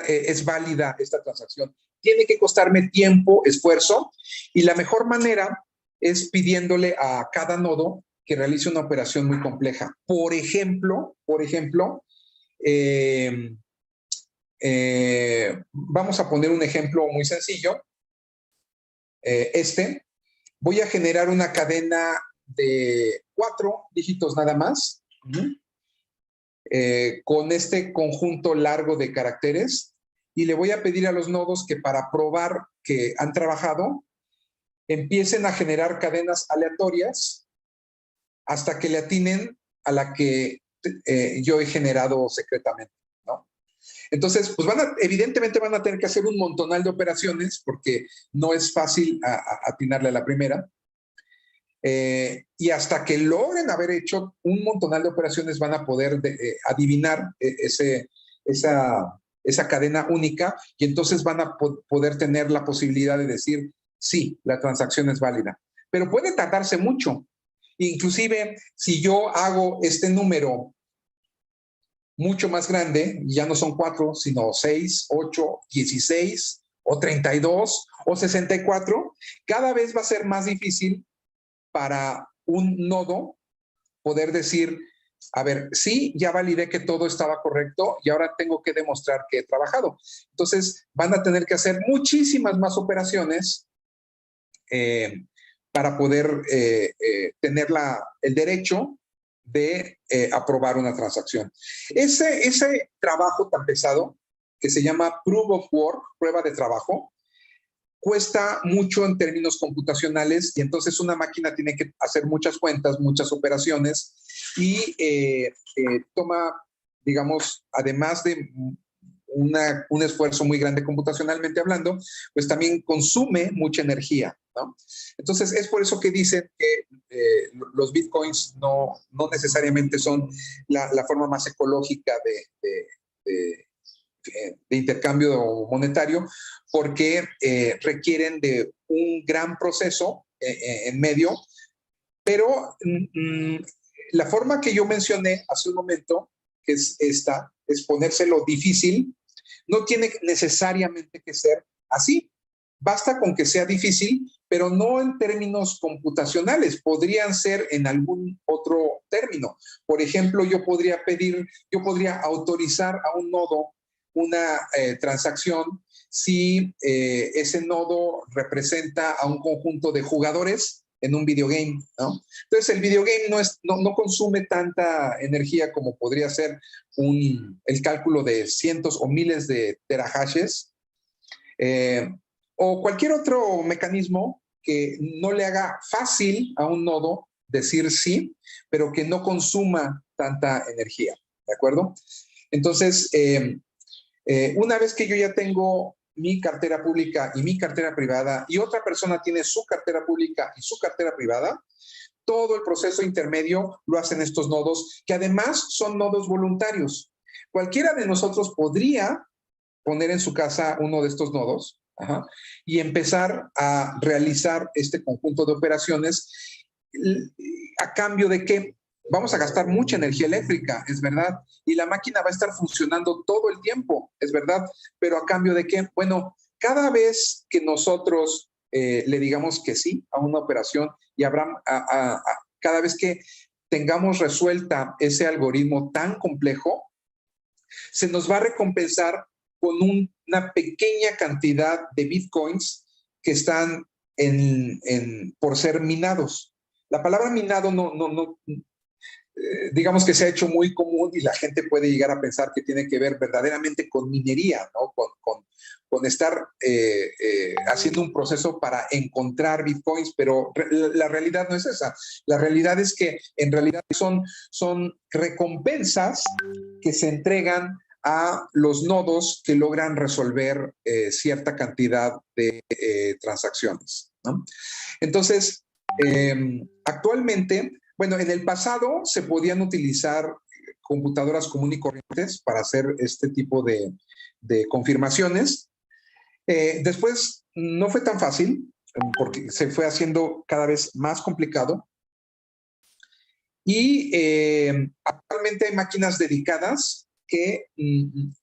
es válida esta transacción. Tiene que costarme tiempo, esfuerzo, y la mejor manera es pidiéndole a cada nodo que realice una operación muy compleja. Por ejemplo, vamos a poner un ejemplo muy sencillo. Voy a generar una cadena de 4 dígitos nada más, con este conjunto largo de caracteres, y le voy a pedir a los nodos que, para probar que han trabajado, empiecen a generar cadenas aleatorias hasta que le atinen a la que yo he generado secretamente, ¿no? Entonces, pues evidentemente van a tener que hacer un montonal de operaciones, porque no es fácil atinarle a la primera. Y hasta que logren haber hecho un montonal de operaciones, van a poder adivinar esa cadena única, y entonces van a poder tener la posibilidad de decir, sí, la transacción es válida. Pero puede tardarse mucho. Inclusive, si yo hago este número mucho más grande, ya no son 4, sino 6, 8, 16, o 32, o 64, cada vez va a ser más difícil para un nodo poder decir, a ver, sí, ya validé que todo estaba correcto y ahora tengo que demostrar que he trabajado. Entonces, van a tener que hacer muchísimas más operaciones para poder tener el derecho de aprobar una transacción. Ese trabajo tan pesado, que se llama Proof of Work, prueba de trabajo, cuesta mucho en términos computacionales y entonces una máquina tiene que hacer muchas cuentas, muchas operaciones y toma, digamos, además de un esfuerzo muy grande computacionalmente hablando, pues también consume mucha energía, ¿no? Entonces es por eso que dicen que los bitcoins no necesariamente son la forma más ecológica de intercambio monetario, porque requieren de un gran proceso en medio, pero la forma que yo mencioné hace un momento, que es esta, es ponérselo difícil, no tiene necesariamente que ser así. Basta con que sea difícil, pero no en términos computacionales, podrían ser en algún otro término. Por ejemplo, yo podría autorizar a un nodo una transacción si ese nodo representa a un conjunto de jugadores en un videogame, ¿no? Entonces, el videogame no consume tanta energía como podría ser el cálculo de cientos o miles de terahashes, o cualquier otro mecanismo que no le haga fácil a un nodo decir sí, pero que no consuma tanta energía, ¿de acuerdo? Entonces, una vez que yo ya tengo mi cartera pública y mi cartera privada y otra persona tiene su cartera pública y su cartera privada, todo el proceso intermedio lo hacen estos nodos, que además son nodos voluntarios. Cualquiera de nosotros podría poner en su casa uno de estos nodos, y empezar a realizar este conjunto de operaciones a cambio de que vamos a gastar mucha energía eléctrica, es verdad, y la máquina va a estar funcionando todo el tiempo, es verdad, pero a cambio de que, bueno, cada vez que nosotros le digamos que sí a una operación y cada vez que tengamos resuelta ese algoritmo tan complejo, se nos va a recompensar con una pequeña cantidad de bitcoins que están por ser minados. La palabra minado digamos que se ha hecho muy común y la gente puede llegar a pensar que tiene que ver verdaderamente con minería, ¿no? Con estar haciendo un proceso para encontrar bitcoins, pero la realidad no es esa. La realidad es que en realidad son recompensas que se entregan a los nodos que logran resolver cierta cantidad de transacciones, ¿no? Entonces, actualmente, bueno, en el pasado se podían utilizar computadoras comunes y corrientes para hacer este tipo de confirmaciones. Después no fue tan fácil porque se fue haciendo cada vez más complicado. Y actualmente hay máquinas dedicadas que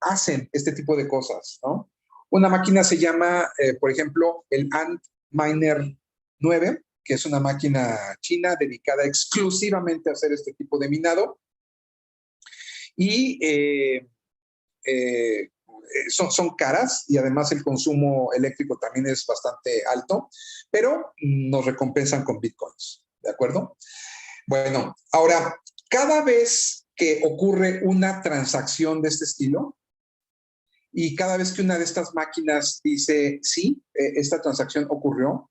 hacen este tipo de cosas, ¿no? Una máquina se llama, por ejemplo, el Antminer 9, que es una máquina china dedicada exclusivamente a hacer este tipo de minado. Y son caras y además el consumo eléctrico también es bastante alto, pero nos recompensan con bitcoins, ¿de acuerdo? Bueno, ahora, cada vez que ocurre una transacción de este estilo y cada vez que una de estas máquinas dice, sí, esta transacción ocurrió,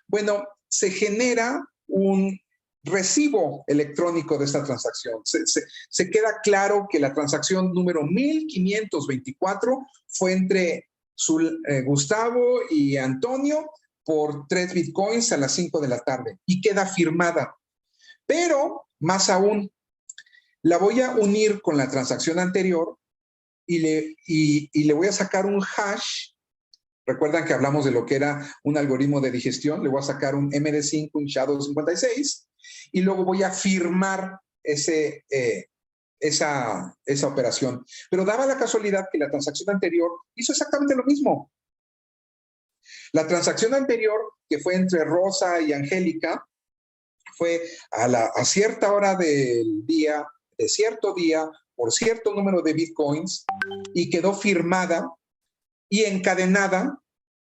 bueno, se genera un recibo electrónico de esta transacción. Se queda claro que la transacción número 1524 fue entre Gustavo y Antonio por 3 bitcoins a las 5 de la tarde y queda firmada. Pero, más aún, la voy a unir con la transacción anterior y le voy a sacar un hash. Recuerdan que hablamos de lo que era un algoritmo de digestión. Le voy a sacar un MD5, un SHA-256, y luego voy a firmar esa operación. Pero daba la casualidad que la transacción anterior hizo exactamente lo mismo. La transacción anterior, que fue entre Rosa y Angélica, fue a cierta hora del día, de cierto día, por cierto número de bitcoins, y quedó firmada y encadenada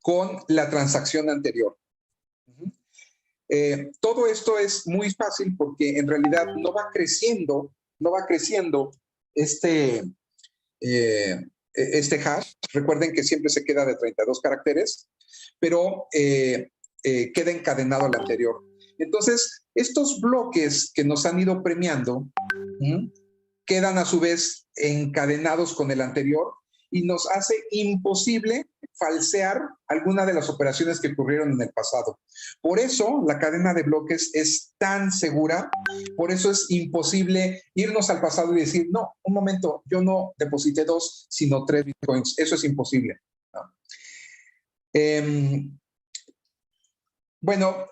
con la transacción anterior. Todo esto es muy fácil porque en realidad no va creciendo este, este hash. Recuerden que siempre se queda de 32 caracteres, pero queda encadenado al anterior. Entonces, estos bloques que nos han ido premiando, ¿sí?, quedan a su vez encadenados con el anterior y nos hace imposible falsear alguna de las operaciones que ocurrieron en el pasado. Por eso la cadena de bloques es tan segura, por eso es imposible irnos al pasado y decir, no, un momento, yo no deposité 2, sino 3 bitcoins. Eso es imposible, ¿no? Bueno,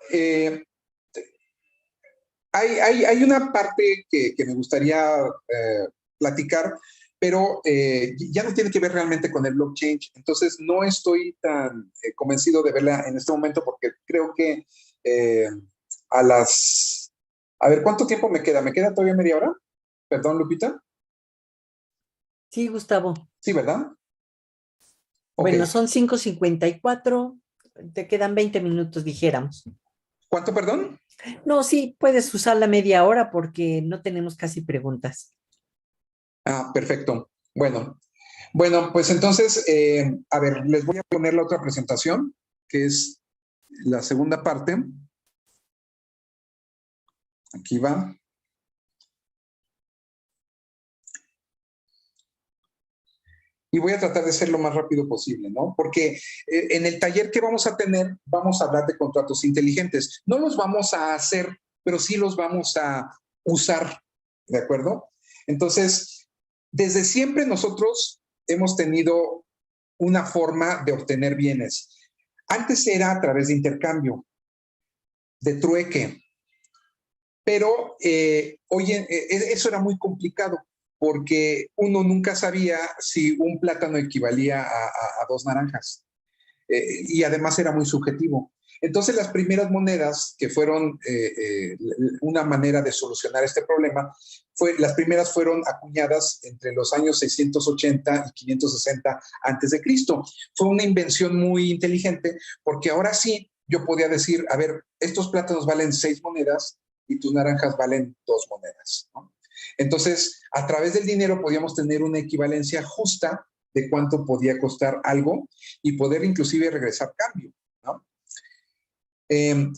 hay una parte que me gustaría platicar, pero ya no tiene que ver realmente con el blockchain. Entonces, no estoy tan convencido de verla en este momento porque creo que a las... A ver, ¿cuánto tiempo me queda? ¿Me queda todavía media hora? Perdón, Lupita. Sí, Gustavo. Sí, ¿verdad? Bueno, Ok. son 5:54, te quedan 20 minutos, dijéramos. ¿Cuánto, perdón? No, sí, puedes usar la media hora porque no tenemos casi preguntas. Ah, perfecto. Bueno, pues entonces, a ver, les voy a poner la otra presentación, que es la segunda parte. Aquí va. Y voy a tratar de ser lo más rápido posible, ¿no? Porque en el taller que vamos a tener, vamos a hablar de contratos inteligentes. No los vamos a hacer, pero sí los vamos a usar, ¿de acuerdo? Entonces, desde siempre nosotros hemos tenido una forma de obtener bienes. Antes era a través de intercambio, de trueque, pero oye, eso era muy complicado porque uno nunca sabía si un plátano equivalía a 2 naranjas, y además era muy subjetivo. Entonces las primeras monedas que fueron una manera de solucionar este problema, las primeras fueron acuñadas entre los años 680 y 560 antes de Cristo. Fue una invención muy inteligente porque ahora sí yo podía decir, a ver, estos plátanos valen 6 monedas y tus naranjas valen 2 monedas, ¿no? Entonces, a través del dinero podíamos tener una equivalencia justa de cuánto podía costar algo y poder inclusive regresar cambio, ¿no?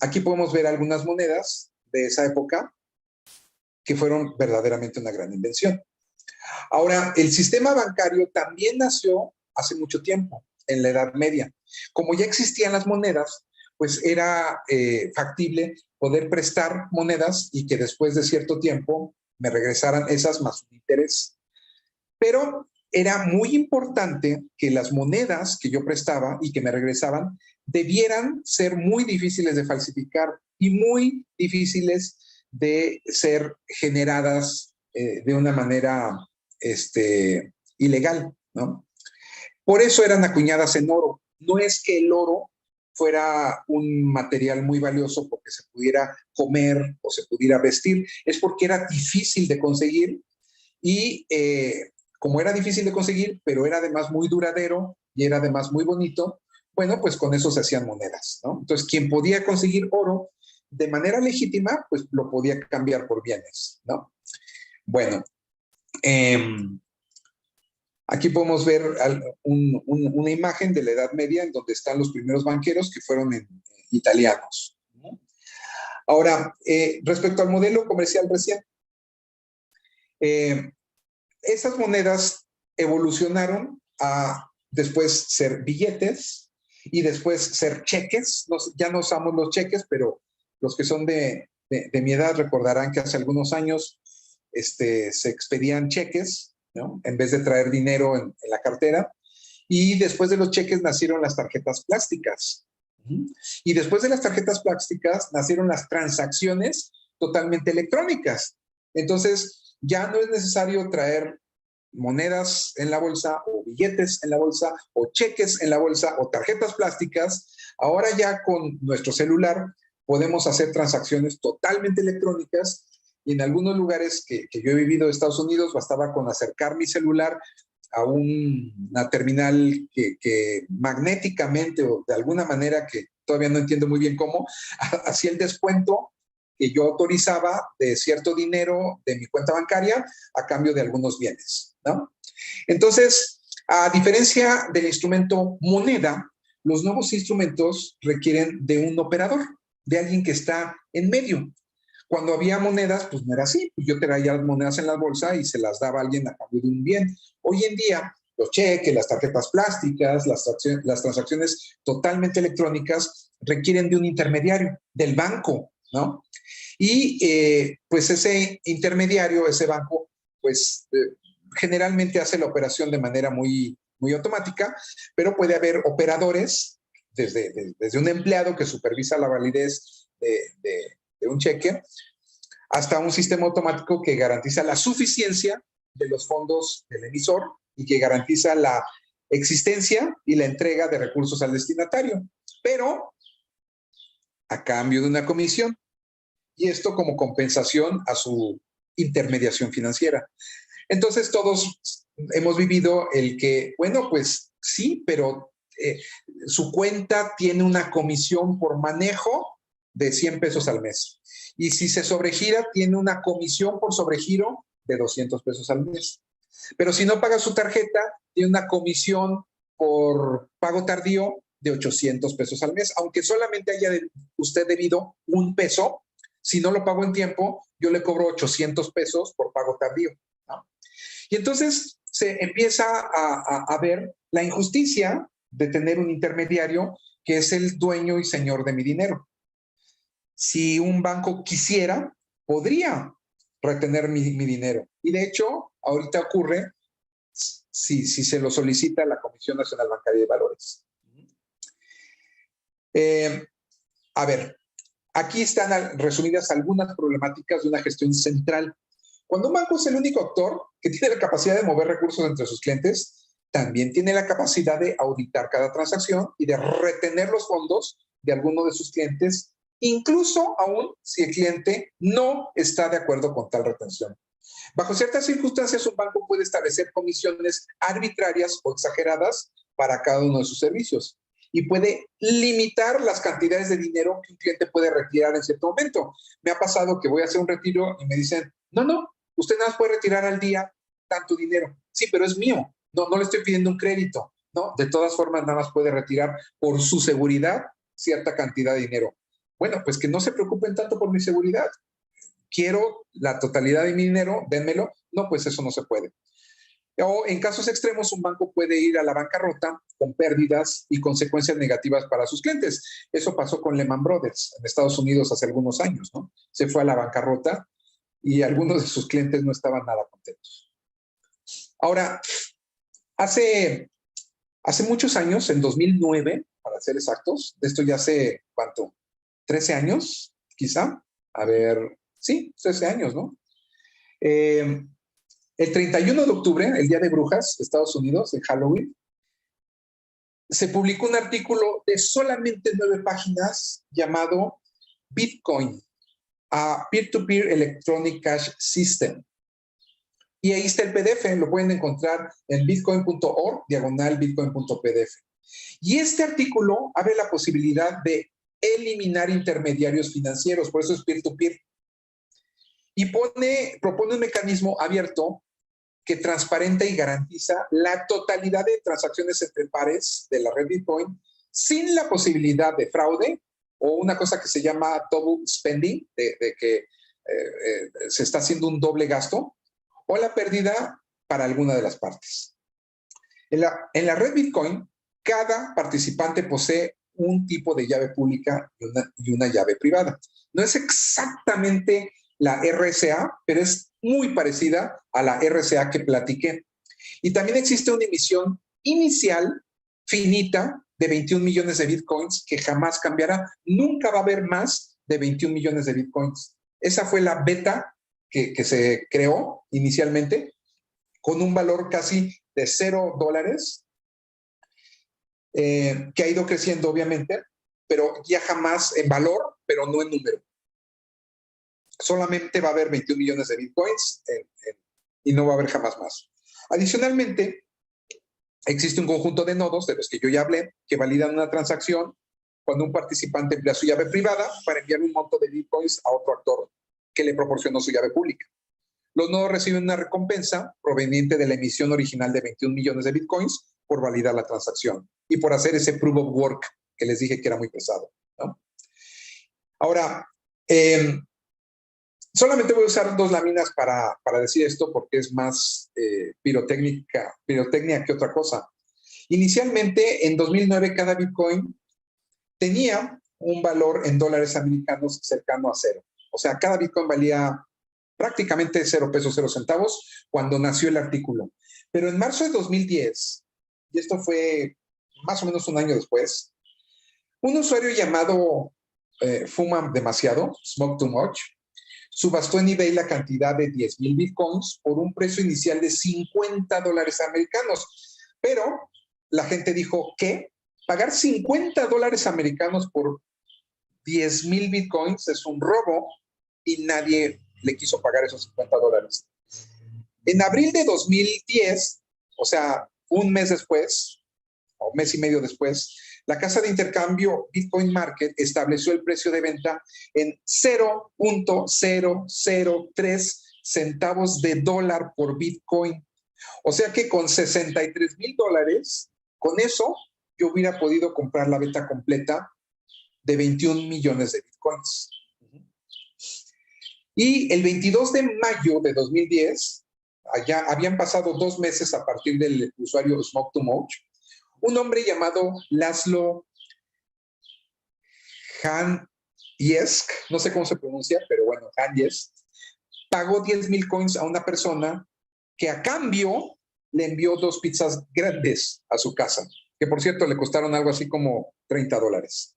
Aquí podemos ver algunas monedas de esa época que fueron verdaderamente una gran invención. Ahora, el sistema bancario también nació hace mucho tiempo, en la Edad Media. Como ya existían las monedas, pues era factible poder prestar monedas y que después de cierto tiempo me regresaran esas más un interés. Pero era muy importante que las monedas que yo prestaba y que me regresaban debieran ser muy difíciles de falsificar y muy difíciles de ser generadas de una manera ilegal, ¿no? Por eso eran acuñadas en oro. No es que el oro fuera un material muy valioso porque se pudiera comer o se pudiera vestir, es porque era difícil de conseguir y como era difícil de conseguir, pero era además muy duradero y era además muy bonito, bueno, pues con eso se hacían monedas, ¿no? Entonces, quien podía conseguir oro de manera legítima, pues lo podía cambiar por bienes, ¿no? Bueno, aquí podemos ver una imagen de la Edad Media en donde están los primeros banqueros que fueron italianos. Ahora, respecto al modelo comercial recién, esas monedas evolucionaron a después ser billetes y después ser cheques. Ya no usamos los cheques, pero los que son de mi edad recordarán que hace algunos años se expedían cheques, ¿no?, en vez de traer dinero en la cartera. Y después de los cheques nacieron las tarjetas plásticas. Y después de las tarjetas plásticas nacieron las transacciones totalmente electrónicas. Entonces, ya no es necesario traer monedas en la bolsa o billetes en la bolsa o cheques en la bolsa o tarjetas plásticas. Ahora ya con nuestro celular podemos hacer transacciones totalmente electrónicas y en algunos lugares que yo he vivido en Estados Unidos bastaba con acercar mi celular a una terminal que magnéticamente o de alguna manera que todavía no entiendo muy bien cómo, hacía el descuento que yo autorizaba de cierto dinero de mi cuenta bancaria a cambio de algunos bienes, ¿no? Entonces, a diferencia del instrumento moneda, los nuevos instrumentos requieren de un operador, de alguien que está en medio. Cuando había monedas, pues no era así. Yo traía las monedas en la bolsa y se las daba a alguien a cambio de un bien. Hoy en día, los cheques, las tarjetas plásticas, las transacciones totalmente electrónicas requieren de un intermediario, del banco, ¿no? Y pues ese intermediario, ese banco, pues generalmente hace la operación de manera muy, muy automática, pero puede haber operadores, desde un empleado que supervisa la validez de un cheque, hasta un sistema automático que garantiza la suficiencia de los fondos del emisor y que garantiza la existencia y la entrega de recursos al destinatario, pero a cambio de una comisión. Y esto como compensación a su intermediación financiera. Entonces todos hemos vivido el que, bueno, pues sí, pero su cuenta tiene una comisión por manejo de 100 pesos al mes. Y si se sobregira, tiene una comisión por sobregiro de 200 pesos al mes. Pero si no paga su tarjeta, tiene una comisión por pago tardío de 800 pesos al mes, aunque solamente haya usted debido un peso. Si no lo pago en tiempo, yo le cobro 800 pesos por pago tardío, ¿no? Y entonces se empieza a ver la injusticia de tener un intermediario que es el dueño y señor de mi dinero. Si un banco quisiera, podría retener mi dinero. Y de hecho, ahorita ocurre si se lo solicita la Comisión Nacional Bancaria de Valores. A ver, aquí están resumidas algunas problemáticas de una gestión central. Cuando un banco es el único actor que tiene la capacidad de mover recursos entre sus clientes, también tiene la capacidad de auditar cada transacción y de retener los fondos de alguno de sus clientes, incluso aún si el cliente no está de acuerdo con tal retención. Bajo ciertas circunstancias, un banco puede establecer comisiones arbitrarias o exageradas para cada uno de sus servicios y puede limitar las cantidades de dinero que un cliente puede retirar en cierto momento. Me ha pasado que voy a hacer un retiro y me dicen, no, usted nada más puede retirar al día tanto dinero. Sí, pero es mío. No le estoy pidiendo un crédito, ¿no? De todas formas, nada más puede retirar por su seguridad cierta cantidad de dinero. Bueno, pues que no se preocupen tanto por mi seguridad. Quiero la totalidad de mi dinero, dénmelo. No, pues eso no se puede. O en casos extremos, un banco puede ir a la bancarrota con pérdidas y consecuencias negativas para sus clientes. Eso pasó con Lehman Brothers en Estados Unidos hace algunos años, ¿no? Se fue a la bancarrota y algunos de sus clientes no estaban nada contentos. Ahora, hace muchos años, en 2009, para ser exactos, esto ya hace, ¿cuánto? 13 años, quizá. A ver, sí, 13 años, ¿no? El 31 de octubre, el Día de Brujas, Estados Unidos, en Halloween, se publicó un artículo de solamente 9 páginas llamado Bitcoin, a Peer-to-Peer Electronic Cash System. Y ahí está el PDF, lo pueden encontrar en bitcoin.org/bitcoin.pdf. Y este artículo abre la posibilidad de eliminar intermediarios financieros, por eso es peer-to-peer. Y propone un mecanismo abierto que transparenta y garantiza la totalidad de transacciones entre pares de la red Bitcoin sin la posibilidad de fraude o una cosa que se llama double spending, de que se está haciendo un doble gasto, o la pérdida para alguna de las partes. En la red Bitcoin, cada participante posee un tipo de llave pública y una llave privada. No es exactamente la RSA, pero es muy parecida a la RSA que platiqué. Y también existe una emisión inicial finita de 21 millones de bitcoins que jamás cambiará. Nunca va a haber más de 21 millones de bitcoins. Esa fue la beta que se creó inicialmente con un valor casi de $0, que ha ido creciendo obviamente, pero ya jamás en valor, pero no en número. Solamente va a haber 21 millones de bitcoins y no va a haber jamás más. Adicionalmente, existe un conjunto de nodos de los que yo ya hablé que validan una transacción cuando un participante emplea su llave privada para enviar un monto de bitcoins a otro actor que le proporcionó su llave pública. Los nodos reciben una recompensa proveniente de la emisión original de 21 millones de bitcoins por validar la transacción y por hacer ese proof of work que les dije que era muy pesado, ¿no? Ahora, solamente voy a usar 2 láminas para decir esto porque es más pirotecnia que otra cosa. Inicialmente, en 2009, cada bitcoin tenía un valor en dólares americanos cercano a 0. O sea, cada bitcoin valía prácticamente 0 pesos, 0 centavos cuando nació el artículo. Pero en marzo de 2010, y esto fue más o menos un año después, un usuario llamado Fuma Demasiado, Smoke Too Much, subastó en eBay la cantidad de 10,000 bitcoins por un precio inicial de $50 americanos. Pero la gente dijo, ¿qué? Pagar $50 americanos por 10,000 bitcoins es un robo y nadie le quiso pagar esos $50. En abril de 2010, o sea, un mes después, o mes y medio después, la casa de intercambio Bitcoin Market estableció el precio de venta en 0.003 centavos de dólar por Bitcoin. O sea que con $63,000, con eso yo hubiera podido comprar la venta completa de 21 millones de Bitcoins. Y el 22 de mayo de 2010, allá habían pasado 2 meses a partir del usuario Smoke Too Much, un hombre llamado Laszlo Hanyesk, no sé cómo se pronuncia, pero bueno, Hanyesk, pagó 10,000 coins a una persona que a cambio le envió 2 pizzas grandes a su casa, que por cierto le costaron algo así como $30.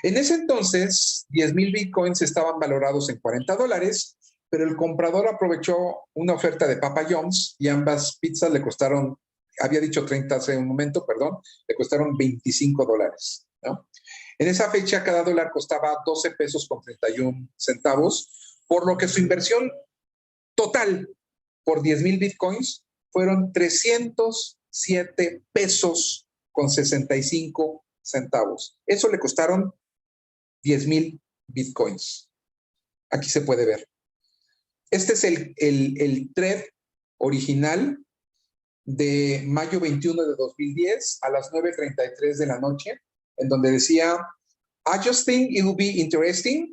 En ese entonces, 10,000 bitcoins estaban valorados en $40, pero el comprador aprovechó una oferta de Papa John's y ambas pizzas le costaron, había dicho 30 hace un momento, perdón, le costaron $25, ¿no? En esa fecha, cada dólar costaba 12 pesos con 31 centavos, por lo que su inversión total por 10,000 bitcoins fueron 307 pesos con 65 centavos. Eso le costaron 10,000 bitcoins. Aquí se puede ver. Este es el thread original de mayo 21 de 2010 a las 9:33 de la noche, en donde decía, I just think it would be interesting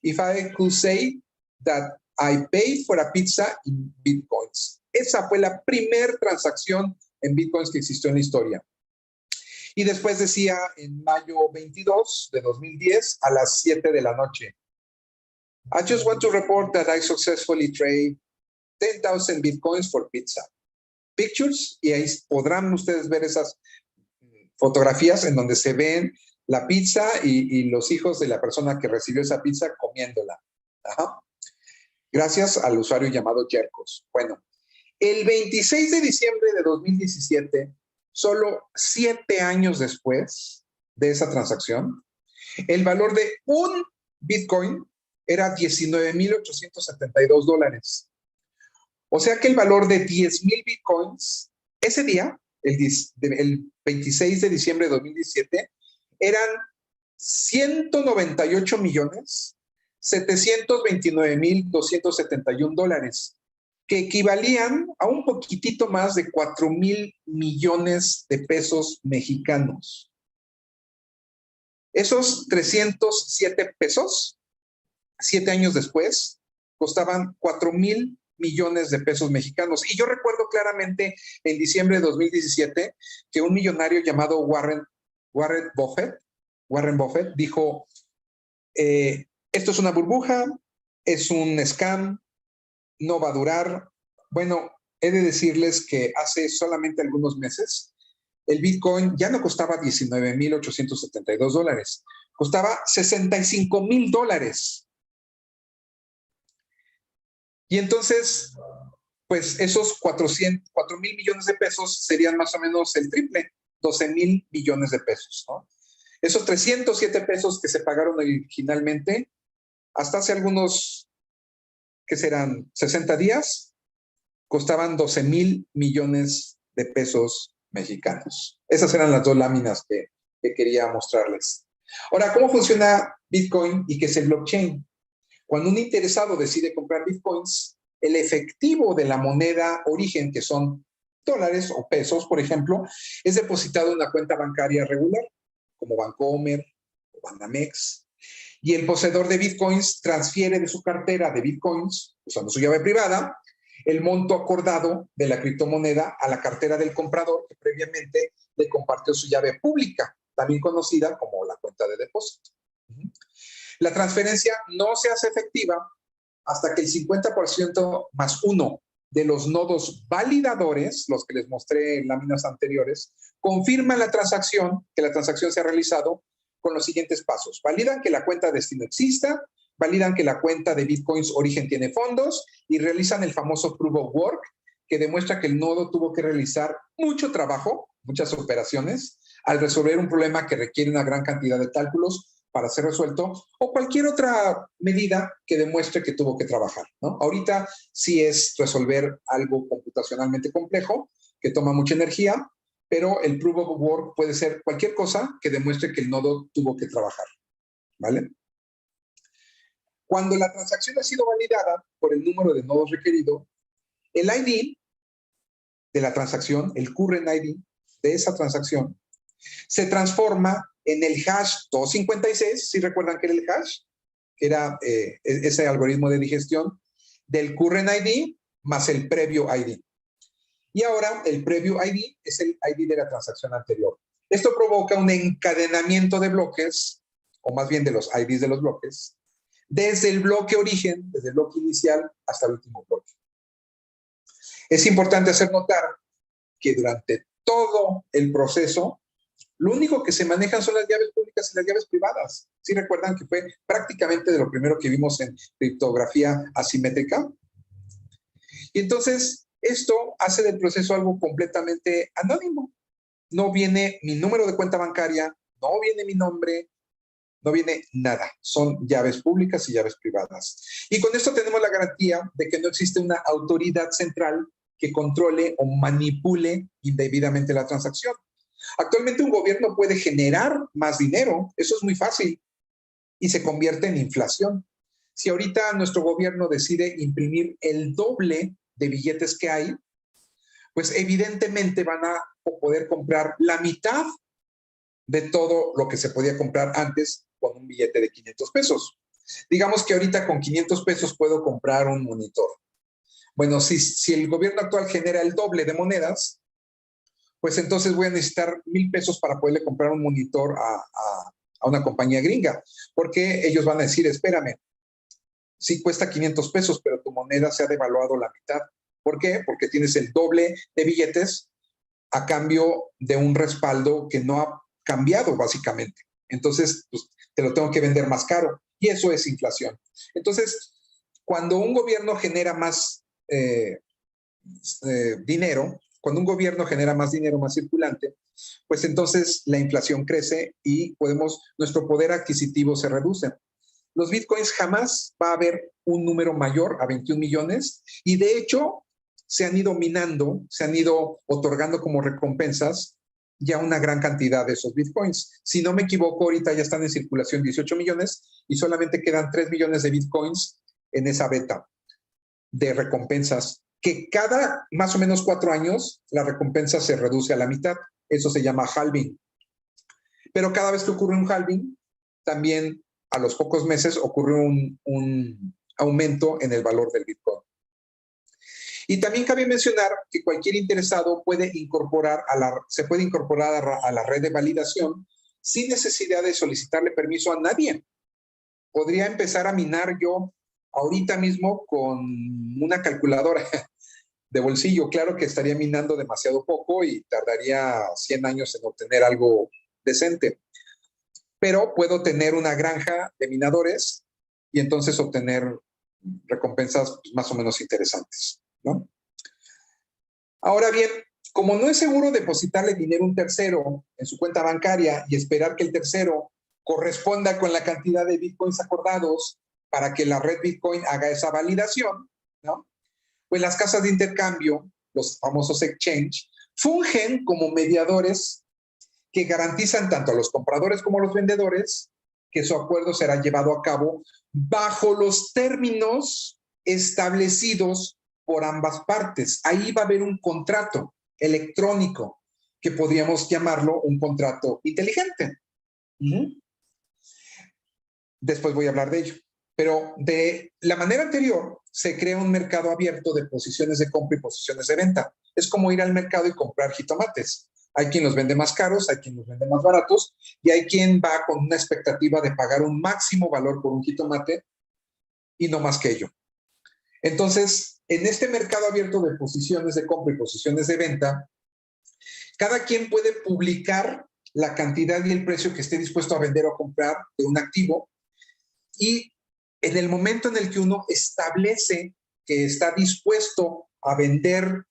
if I could say that I paid for a pizza in bitcoins. Esa fue la primera transacción en bitcoins que existió en la historia. Y después decía en mayo 22 de 2010 a las 7 de la noche, I just want to report that I successfully trade 10,000 bitcoins for pizza. Pictures, y ahí podrán ustedes ver esas fotografías en donde se ven la pizza y los hijos de la persona que recibió esa pizza comiéndola. Ajá. Gracias al usuario llamado Jerkos. Bueno, el 26 de diciembre de 2017, solo 7 años después de esa transacción, el valor de un Bitcoin era $19,872. O sea que el valor de 10,000 Bitcoins ese día, el 26 de diciembre de 2017, eran 198,729,271 dólares, que equivalían a un poquitito más de 4,000 millones de pesos mexicanos. Esos 307 pesos, 7 años después, costaban 4,000 millones de pesos mexicanos. Y yo recuerdo claramente en diciembre de 2017 que un millonario llamado Warren Buffett dijo, esto es una burbuja, es un scam, no va a durar. Bueno, he de decirles que hace solamente algunos meses el Bitcoin ya no costaba $19,872, costaba $65,000. Y entonces, pues esos 4,000 millones de pesos serían más o menos el triple, 12,000 millones de pesos, ¿no? Esos 307 pesos que se pagaron originalmente, hasta hace algunos, ¿qué serán? 60 días, costaban 12,000 millones de pesos mexicanos. Esas eran las 2 láminas que que quería mostrarles. Ahora, ¿cómo funciona Bitcoin y qué es el blockchain? Cuando un interesado decide comprar Bitcoins, el efectivo de la moneda origen, que son dólares o pesos, por ejemplo, es depositado en una cuenta bancaria regular, como Bancomer o Banamex, y el poseedor de Bitcoins transfiere de su cartera de Bitcoins, usando su llave privada, el monto acordado de la criptomoneda a la cartera del comprador, que previamente le compartió su llave pública, también conocida como la cuenta de depósito. La transferencia no se hace efectiva hasta que el 50% más uno de los nodos validadores, los que les mostré en láminas anteriores, confirman la transacción, que la transacción se ha realizado con los siguientes pasos. Validan que la cuenta de destino exista, validan que la cuenta de Bitcoins origen tiene fondos y realizan el famoso Proof of Work, que demuestra que el nodo tuvo que realizar mucho trabajo, muchas operaciones, al resolver un problema que requiere una gran cantidad de cálculos para ser resuelto, o cualquier otra medida que demuestre que tuvo que trabajar, ¿no? Ahorita sí es resolver algo computacionalmente complejo, que toma mucha energía, pero el Proof of Work puede ser cualquier cosa que demuestre que el nodo tuvo que trabajar, ¿vale? Cuando la transacción ha sido validada por el número de nodos requerido, el ID de la transacción, el current ID de esa transacción, se transforma en el hash 256, si recuerdan que era el hash, que era ese algoritmo de digestión del current ID más el previo ID. Y ahora el previo ID es el ID de la transacción anterior. Esto provoca un encadenamiento de bloques, o más bien de los IDs de los bloques, desde el bloque origen, desde el bloque inicial hasta el último bloque. Es importante hacer notar que durante todo el proceso, lo único que se manejan son las llaves públicas y las llaves privadas. ¿Sí recuerdan que fue prácticamente de lo primero que vimos en criptografía asimétrica? Y entonces, esto hace del proceso algo completamente anónimo. No viene mi número de cuenta bancaria, no viene mi nombre, no viene nada. Son llaves públicas y llaves privadas. Y con esto tenemos la garantía de que no existe una autoridad central que controle o manipule indebidamente la transacción. Actualmente un gobierno puede generar más dinero, eso es muy fácil, y se convierte en inflación. Si ahorita nuestro gobierno decide imprimir el doble de billetes que hay, pues evidentemente van a poder comprar la mitad de todo lo que se podía comprar antes con un billete de 500 pesos. Digamos que ahorita con 500 pesos puedo comprar un monitor. Bueno, si el gobierno actual genera el doble de monedas, pues entonces voy a necesitar 1,000 pesos para poderle comprar un monitor a una compañía gringa, porque ellos van a decir, espérame, sí cuesta 500 pesos, pero tu moneda se ha devaluado la mitad. ¿Por qué? Porque tienes el doble de billetes a cambio de un respaldo que no ha cambiado básicamente. Entonces, pues, te lo tengo que vender más caro y eso es inflación. Entonces, cuando un gobierno genera más dinero, cuando un gobierno genera más dinero, más circulante, pues entonces la inflación crece y nuestro poder adquisitivo se reduce. Los bitcoins jamás va a haber un número mayor a 21 millones y de hecho se han ido minando, se han ido otorgando como recompensas ya una gran cantidad de esos bitcoins. Si no me equivoco, ahorita ya están en circulación 18 millones y solamente quedan 3 millones de bitcoins en esa beta de recompensas, que cada más o menos 4 años la recompensa se reduce a la mitad. Eso se llama halving. Pero cada vez que ocurre un halving, también a los pocos meses ocurre un aumento en el valor del Bitcoin. Y también cabe mencionar que cualquier interesado se puede incorporar a la red de validación sin necesidad de solicitarle permiso a nadie. Podría empezar a minar yo ahorita mismo con una calculadora de bolsillo. Claro que estaría minando demasiado poco y tardaría 100 años en obtener algo decente. Pero puedo tener una granja de minadores y entonces obtener recompensas más o menos interesantes, ¿no? Ahora bien, como no es seguro depositarle dinero a un tercero en su cuenta bancaria y esperar que el tercero corresponda con la cantidad de bitcoins acordados para que la red Bitcoin haga esa validación, ¿no? Pues las casas de intercambio, los famosos exchange, fungen como mediadores que garantizan tanto a los compradores como a los vendedores que su acuerdo será llevado a cabo bajo los términos establecidos por ambas partes. Ahí va a haber un contrato electrónico, que podríamos llamarlo un contrato inteligente. Después voy a hablar de ello. Pero de la manera anterior, se crea un mercado abierto de posiciones de compra y posiciones de venta. Es como ir al mercado y comprar jitomates. Hay quien los vende más caros, hay quien los vende más baratos, y hay quien va con una expectativa de pagar un máximo valor por un jitomate y no más que ello. Entonces, en este mercado abierto de posiciones de compra y posiciones de venta, cada quien puede publicar la cantidad y el precio que esté dispuesto a vender o comprar de un activo, y en el momento en el que uno establece que está dispuesto a vender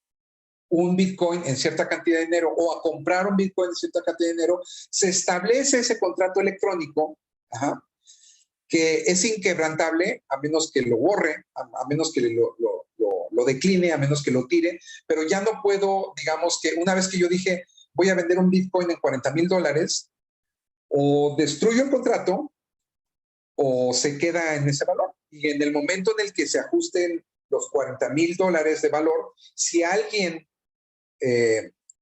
un Bitcoin en cierta cantidad de dinero o a comprar un Bitcoin en cierta cantidad de dinero, se establece ese contrato electrónico, que es inquebrantable a menos que lo borre, a menos que lo decline, a menos que lo tire, pero ya no puedo, digamos que una vez que yo dije voy a vender un Bitcoin en $40,000, o destruyo el contrato o se queda en ese valor. Y en el momento en el que se ajusten los $40,000 de valor, si alguien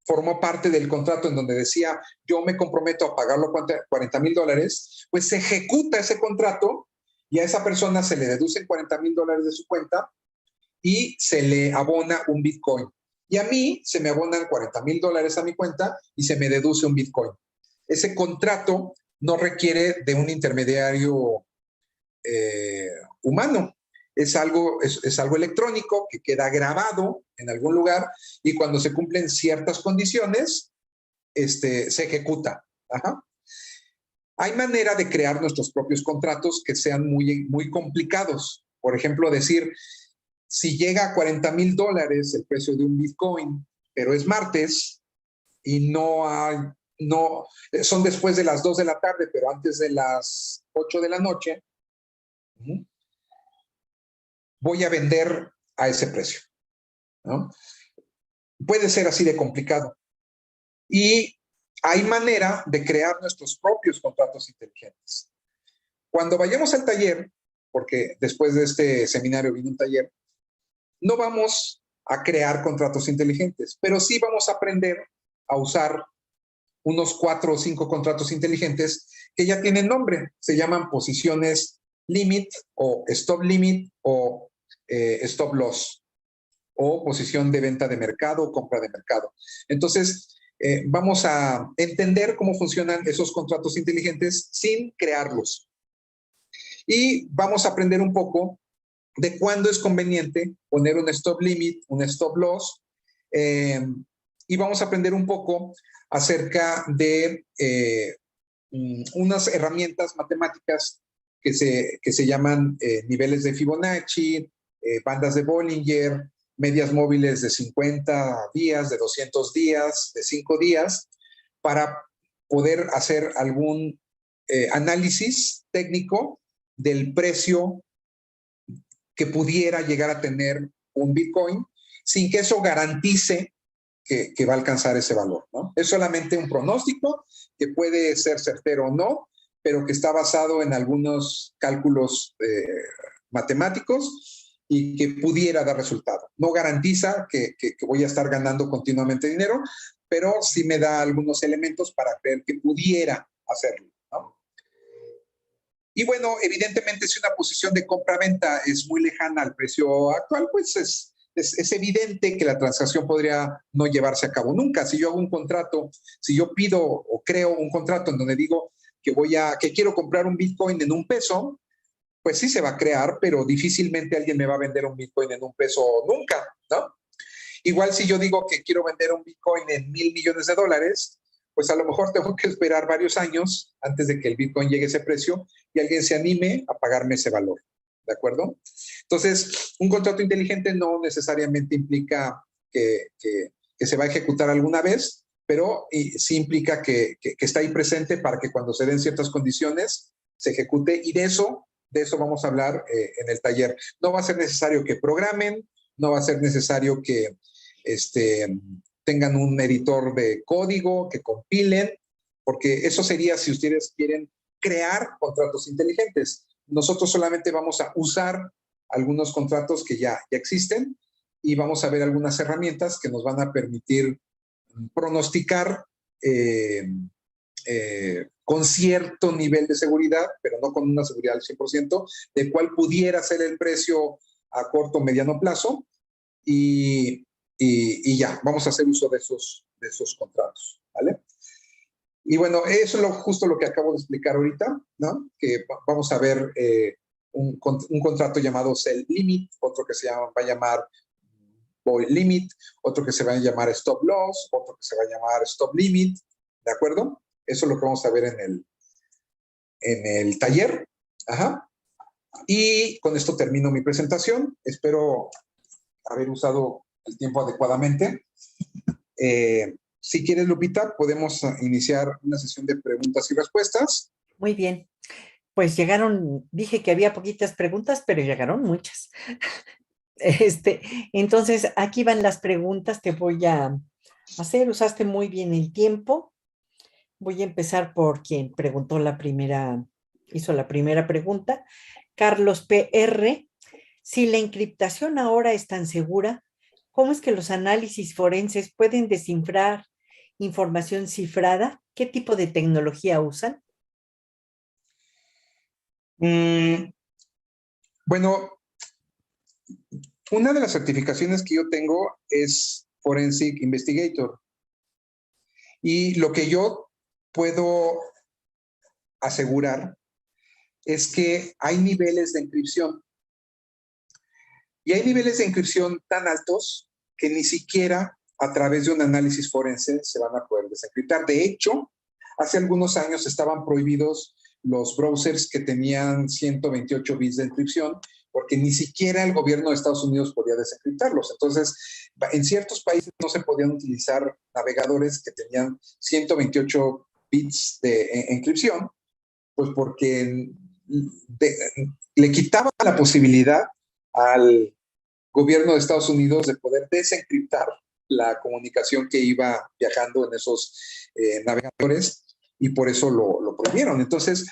formó parte del contrato en donde decía yo me comprometo a pagar los $40,000, pues se ejecuta ese contrato y a esa persona se le deducen $40,000 de su cuenta y se le abona un Bitcoin. Y a mí se me abonan $40,000 a mi cuenta y se me deduce un Bitcoin. Ese contrato no requiere de un intermediario humano. Es algo electrónico que queda grabado en algún lugar y cuando se cumplen ciertas condiciones, se ejecuta. Hay manera de crear nuestros propios contratos que sean muy, muy complicados. Por ejemplo, decir, si llega a $40,000 el precio de un Bitcoin, pero es martes y son después de las 2 de la tarde, pero antes de las 8 de la noche, voy a vender a ese precio, ¿no? Puede ser así de complicado. Y hay manera de crear nuestros propios contratos inteligentes. Cuando vayamos al taller, porque después de este seminario viene un taller, no vamos a crear contratos inteligentes, pero sí vamos a aprender a usar unos 4 o 5 contratos inteligentes que ya tienen nombre. Se llaman posiciones limit o stop limit o stop loss, o posición de venta de mercado o compra de mercado. Entonces, vamos a entender cómo funcionan esos contratos inteligentes sin crearlos. Y vamos a aprender un poco de cuándo es conveniente poner un stop limit, un stop loss, y vamos a aprender un poco acerca de unas herramientas matemáticas que se llaman niveles de Fibonacci, bandas de Bollinger, medias móviles de 50 días, de 200 días, de 5 días, para poder hacer algún análisis técnico del precio que pudiera llegar a tener un Bitcoin sin que eso garantice que va a alcanzar ese valor, ¿no? Es solamente un pronóstico que puede ser certero o no, pero que está basado en algunos cálculos matemáticos y que pudiera dar resultado. No garantiza que voy a estar ganando continuamente dinero, pero sí me da algunos elementos para creer que pudiera hacerlo, ¿no? Y bueno, evidentemente si una posición de compra-venta es muy lejana al precio actual, pues es evidente que la transacción podría no llevarse a cabo nunca. Si yo hago un contrato, si yo pido o creo un contrato en donde digo que quiero comprar un Bitcoin en $1, pues sí se va a crear, pero difícilmente alguien me va a vender un Bitcoin en $1 nunca, ¿no? Igual si yo digo que quiero vender un Bitcoin en $1,000 millones, pues a lo mejor tengo que esperar varios años antes de que el Bitcoin llegue a ese precio y alguien se anime a pagarme ese valor. ¿De acuerdo? Entonces, un contrato inteligente no necesariamente implica que se va a ejecutar alguna vez, pero sí implica que está ahí presente para que cuando se den ciertas condiciones se ejecute, y de eso vamos a hablar en el taller. No va a ser necesario que programen, no va a ser necesario que tengan un editor de código, que compilen. porque eso sería si ustedes quieren crear contratos inteligentes. Nosotros solamente vamos a usar algunos contratos que ya existen y vamos a ver algunas herramientas que nos van a permitir pronosticar con cierto nivel de seguridad, pero no con una seguridad al 100%, de cuál pudiera ser el precio a corto o mediano plazo y ya, vamos a hacer uso de esos contratos, ¿vale? Y bueno, eso es justo lo que acabo de explicar ahorita, ¿no? Que vamos a ver un contrato llamado Sell Limit, otro que va a llamar Void Limit, otro que se va a llamar Stop Loss, otro que se va a llamar Stop Limit, ¿de acuerdo? Eso es lo que vamos a ver en el taller. Ajá. Y con esto termino mi presentación. Espero haber usado el tiempo adecuadamente. Si quieres, Lupita, podemos iniciar una sesión de preguntas y respuestas. Muy bien. Pues llegaron, dije que había poquitas preguntas, pero llegaron muchas. Entonces, aquí van las preguntas que voy a hacer. Usaste muy bien el tiempo. Voy a empezar por quien preguntó hizo la primera pregunta. Carlos PR. Si la encriptación ahora es tan segura, ¿cómo es que los análisis forenses pueden descifrar información cifrada? ¿Qué tipo de tecnología usan? Bueno, una de las certificaciones que yo tengo es Forensic Investigator. Y lo que yo puedo asegurar es que hay niveles de encripción. Y hay niveles de encripción tan altos que ni siquiera a través de un análisis forense se van a poder desencriptar. De hecho, hace algunos años estaban prohibidos los browsers que tenían 128 bits de encripción, porque ni siquiera el gobierno de Estados Unidos podía desencriptarlos. Entonces, en ciertos países no se podían utilizar navegadores que tenían 128 bits de encripción, pues porque le quitaba la posibilidad al gobierno de Estados Unidos de poder desencriptar la comunicación que iba viajando en esos navegadores y por eso lo prohibieron. Entonces,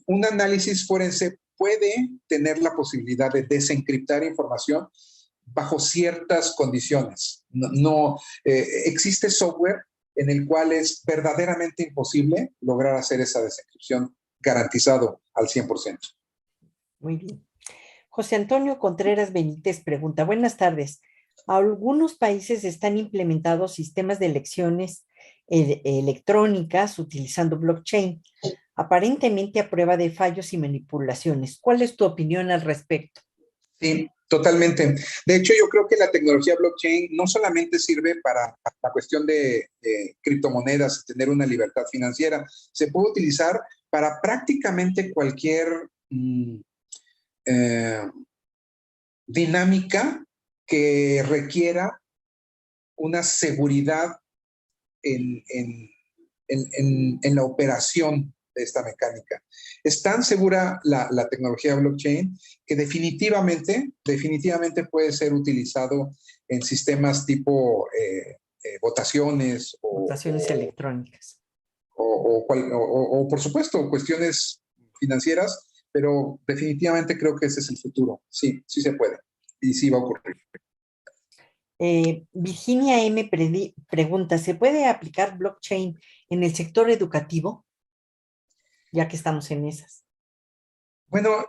un análisis forense puede tener la posibilidad de desencriptar información bajo ciertas condiciones. Existe software en el cual es verdaderamente imposible lograr hacer esa desencripción garantizado al 100%. Muy bien. José Antonio Contreras Benítez pregunta, buenas tardes. Algunos países están implementando sistemas de elecciones electrónicas utilizando blockchain, aparentemente a prueba de fallos y manipulaciones. ¿Cuál es tu opinión al respecto? Sí, totalmente. De hecho, yo creo que la tecnología blockchain no solamente sirve para la cuestión de criptomonedas, tener una libertad financiera, se puede utilizar para prácticamente cualquier dinámica que requiera una seguridad en la operación de esta mecánica. Es tan segura la tecnología blockchain que definitivamente puede ser utilizado en sistemas tipo votaciones votaciones electrónicas. O, por supuesto, cuestiones financieras, pero definitivamente creo que ese es el futuro. Sí, sí se puede y sí va a ocurrir. Virginia M. pregunta, ¿se puede aplicar blockchain en el sector educativo? Ya que estamos en esas. Bueno,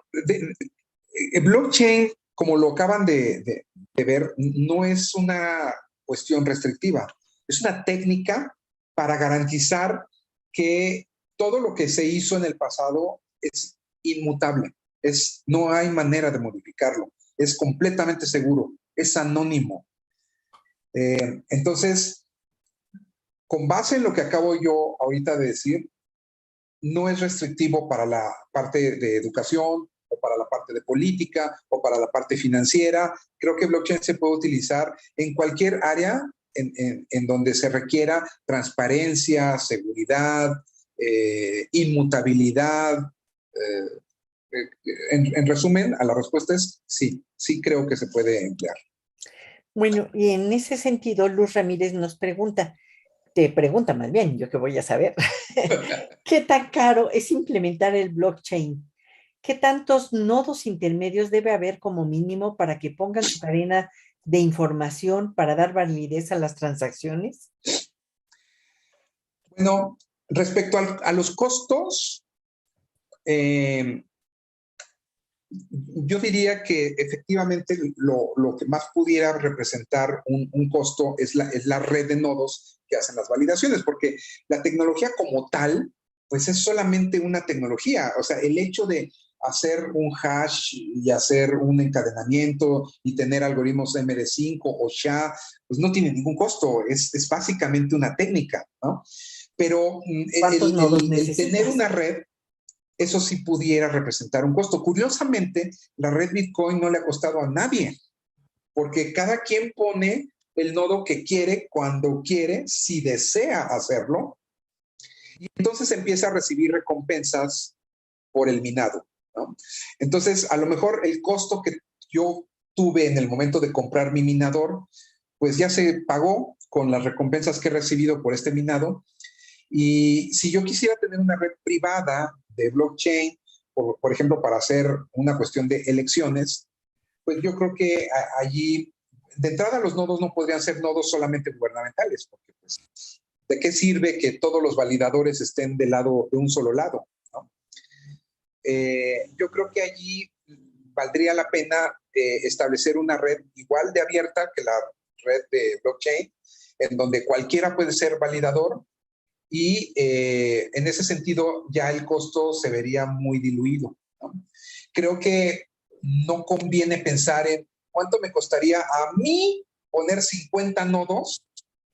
blockchain, como lo acaban de ver, no es una cuestión restrictiva. Es una técnica para garantizar que todo lo que se hizo en el pasado es inmutable. No hay manera de modificarlo. Es completamente seguro. Es anónimo. Entonces, con base en lo que acabo yo ahorita de decir, no es restrictivo para la parte de educación o para la parte de política o para la parte financiera. Creo que blockchain se puede utilizar en cualquier área en donde se requiera transparencia, seguridad, inmutabilidad. En resumen, a la respuesta es sí, sí creo que se puede emplear. Bueno, y en ese sentido, Luz Ramírez nos pregunta, te pregunta más bien, yo qué voy a saber, ¿qué tan caro es implementar el blockchain? ¿Qué tantos nodos intermedios debe haber como mínimo para que pongan su cadena de información para dar validez a las transacciones? Bueno, respecto a los costos, eh, yo diría que efectivamente lo que más pudiera representar un costo es la red de nodos que hacen las validaciones, porque la tecnología como tal, pues es solamente una tecnología. O sea, el hecho de hacer un hash y hacer un encadenamiento y tener algoritmos MD5 o SHA, pues no tiene ningún costo, es básicamente una técnica, ¿no? Pero ¿Cuántos nodos el tener necesitas? una red eso sí pudiera representar un costo. Curiosamente, la red Bitcoin no le ha costado a nadie, porque cada quien pone el nodo que quiere, cuando quiere, si desea hacerlo, y entonces empieza a recibir recompensas por el minado, ¿no? Entonces, a lo mejor el costo que yo tuve en el momento de comprar mi minador, pues ya se pagó con las recompensas que he recibido por este minado. Y si yo quisiera tener una red privada de blockchain, por ejemplo, para hacer una cuestión de elecciones, pues yo creo que allí, de entrada, los nodos no podrían ser nodos solamente gubernamentales, porque pues, ¿de qué sirve que todos los validadores estén del lado, de un solo lado? ¿No? Yo creo que allí valdría la pena establecer una red igual de abierta que la red de blockchain, en donde cualquiera puede ser validador y en ese sentido ya el costo se vería muy diluido, ¿no? Creo que no conviene pensar en cuánto me costaría a mí poner 50 nodos,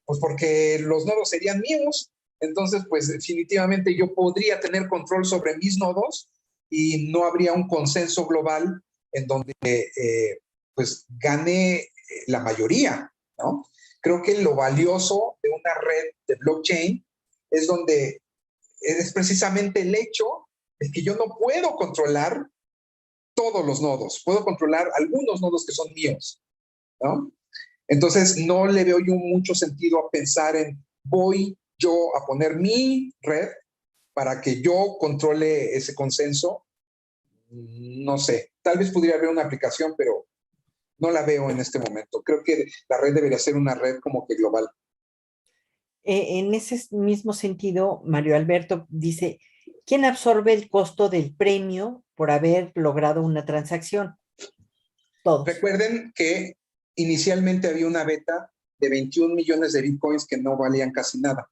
pues porque los nodos serían míos, entonces pues definitivamente yo podría tener control sobre mis nodos y no habría un consenso global en donde pues gane la mayoría, ¿no? Creo que lo valioso de una red de blockchain es donde es precisamente el hecho de que yo no puedo controlar todos los nodos, puedo controlar algunos nodos que son míos, ¿no? Entonces no le veo yo mucho sentido a pensar en voy yo a poner mi red para que yo controle ese consenso. No sé, tal vez pudiera haber una aplicación, pero no la veo en este momento. Creo que la red debería ser una red como que global. En ese mismo sentido, Mario Alberto dice, ¿quién absorbe el costo del premio por haber logrado una transacción? Todos. Recuerden que inicialmente había una beta de 21 millones de bitcoins que no valían casi nada.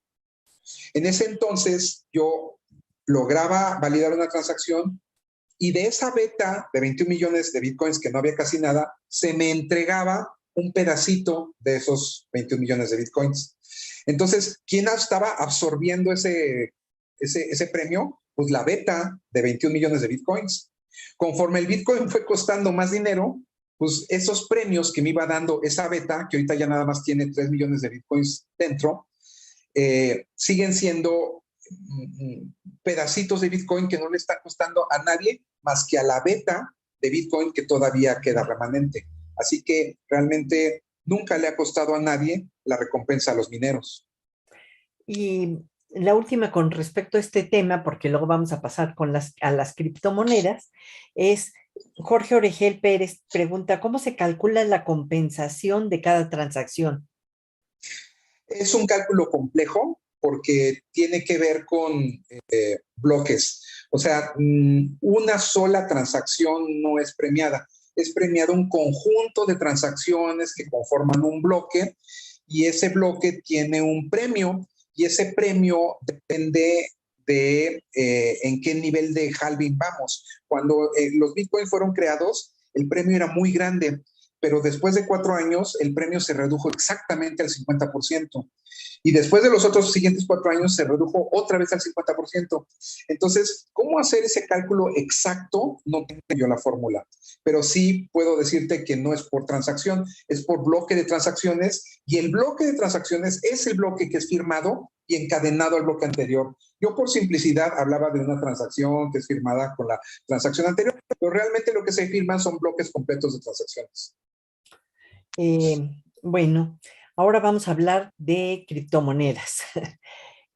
En ese entonces yo lograba validar una transacción y de esa beta de 21 millones de bitcoins que no había casi nada, se me entregaba un pedacito de esos 21 millones de bitcoins. Entonces, ¿quién estaba absorbiendo ese premio? Pues la beta de 21 millones de bitcoins. Conforme el bitcoin fue costando más dinero, pues esos premios que me iba dando esa beta, que ahorita ya nada más tiene 3 millones de bitcoins dentro, siguen siendo pedacitos de Bitcoin que no le está costando a nadie más que a la beta de Bitcoin que todavía queda remanente. Así que realmente nunca le ha costado a nadie la recompensa a los mineros. Y la última con respecto a este tema, porque luego vamos a pasar a las criptomonedas, es Jorge Oregel Pérez pregunta, ¿cómo se calcula la compensación de cada transacción? Es un cálculo complejo porque tiene que ver con bloques. O sea, una sola transacción no es premiada. Es premiado un conjunto de transacciones que conforman un bloque y ese bloque tiene un premio y ese premio depende de en qué nivel de halving vamos. Cuando los bitcoins fueron creados, el premio era muy grande, pero después de 4 años el premio se redujo exactamente al 50%. Y después de los otros siguientes 4 años se redujo otra vez al 50%. Entonces, ¿cómo hacer ese cálculo exacto? No tengo yo la fórmula, pero sí puedo decirte que no es por transacción, es por bloque de transacciones y el bloque de transacciones es el bloque que es firmado y encadenado al bloque anterior. Yo por simplicidad hablaba de una transacción que es firmada con la transacción anterior, pero realmente lo que se firman son bloques completos de transacciones. Bueno, Ahora vamos a hablar de criptomonedas.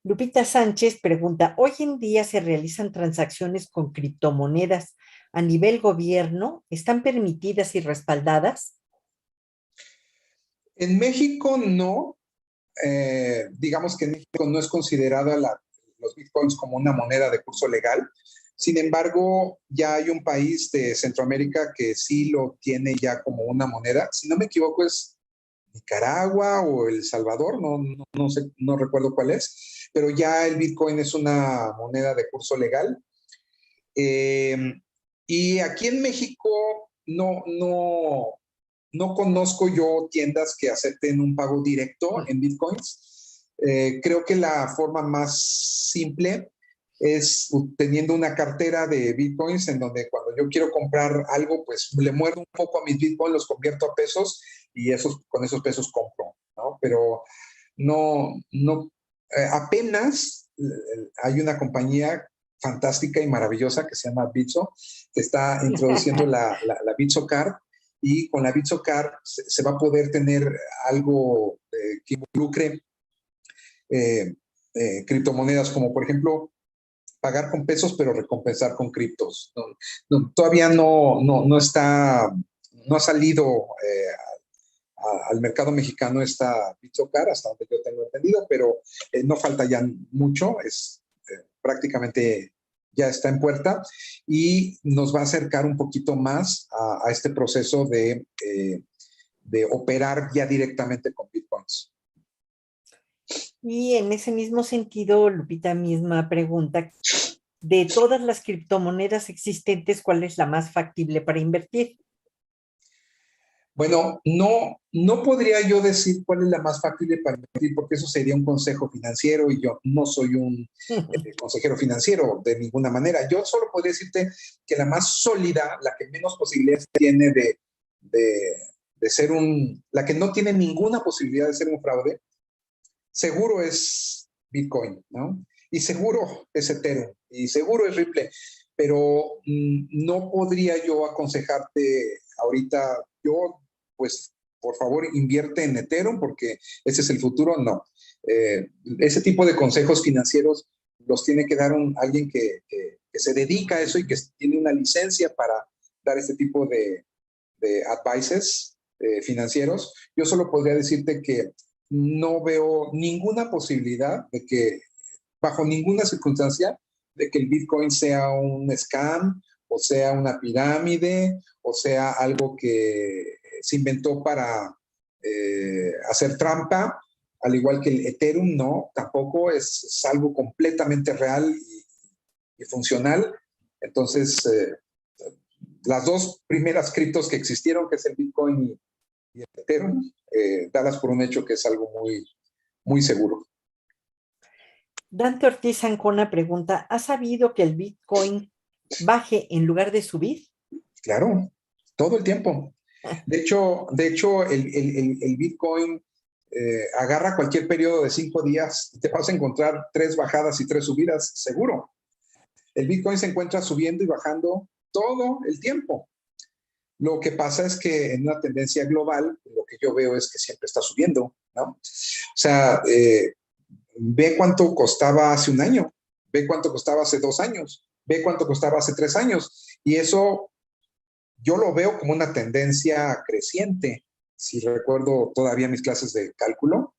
Lupita Sánchez pregunta, ¿hoy en día se realizan transacciones con criptomonedas a nivel gobierno? ¿Están permitidas y respaldadas? En México no, digamos que en México no es considerada los bitcoins como una moneda de curso legal. Sin embargo, ya hay un país de Centroamérica que sí lo tiene ya como una moneda. Si no me equivoco, es Nicaragua o El Salvador, no sé, no recuerdo cuál es, pero ya el bitcoin es una moneda de curso legal. Eh, y aquí en México no conozco yo tiendas que acepten un pago directo en bitcoins. Creo que la forma más simple es teniendo una cartera de bitcoins en donde cuando yo quiero comprar algo, pues le muerdo un poco a mis bitcoins, los convierto a pesos y con esos pesos compro, ¿no? Pero no, apenas hay una compañía fantástica y maravillosa que se llama Bitso, que está introduciendo la Bitso Card, y con la Bitso Card se va a poder tener algo que involucre criptomonedas, como por ejemplo pagar con pesos pero recompensar con criptos. Todavía no está, no ha salido al mercado mexicano esta Bitso Card, hasta donde yo tengo entendido, pero no falta ya mucho, es prácticamente ya está en puerta y nos va a acercar un poquito más a este proceso de operar ya directamente con bitcoins. Y en ese mismo sentido, Lupita misma pregunta, de todas las criptomonedas existentes, ¿cuál es la más factible para invertir? Bueno, no podría yo decir cuál es la más factible para invertir, porque eso sería un consejo financiero y yo no soy un consejero financiero de ninguna manera. Yo solo podría decirte que la más sólida, la que menos posibilidades tiene de, de ser la que no tiene ninguna posibilidad de ser un fraude, seguro es Bitcoin, ¿no? Y seguro es Ethereum, y seguro es Ripple, pero no podría yo aconsejarte ahorita, pues, por favor, invierte en Ethereum porque ese es el futuro, no. Ese tipo de consejos financieros los tiene que dar alguien que se dedica a eso y que tiene una licencia para dar este tipo de advices financieros. Yo solo podría decirte que no veo ninguna posibilidad de que, bajo ninguna circunstancia, de que el Bitcoin sea un scam o sea una pirámide o sea algo que se inventó para hacer trampa, al igual que el Ethereum, no, tampoco es algo completamente real y funcional. Entonces, las dos primeras criptos que existieron, que es el Bitcoin y el Ethereum, dadas por un hecho que es algo muy seguro. Dante Ortiz Ancona pregunta, ¿has sabido que el Bitcoin baje en lugar de subir? Claro, todo el tiempo. De hecho el Bitcoin agarra cualquier periodo de 5 días y te vas a encontrar 3 bajadas y 3 subidas, seguro. El Bitcoin se encuentra subiendo y bajando todo el tiempo. Lo que pasa es que en una tendencia global, lo que yo veo es que siempre está subiendo, ¿no? O sea, ve cuánto costaba hace un año, ve cuánto costaba hace 2 años, ve cuánto costaba hace 3 años. Y eso yo lo veo como una tendencia creciente. Si recuerdo todavía mis clases de cálculo,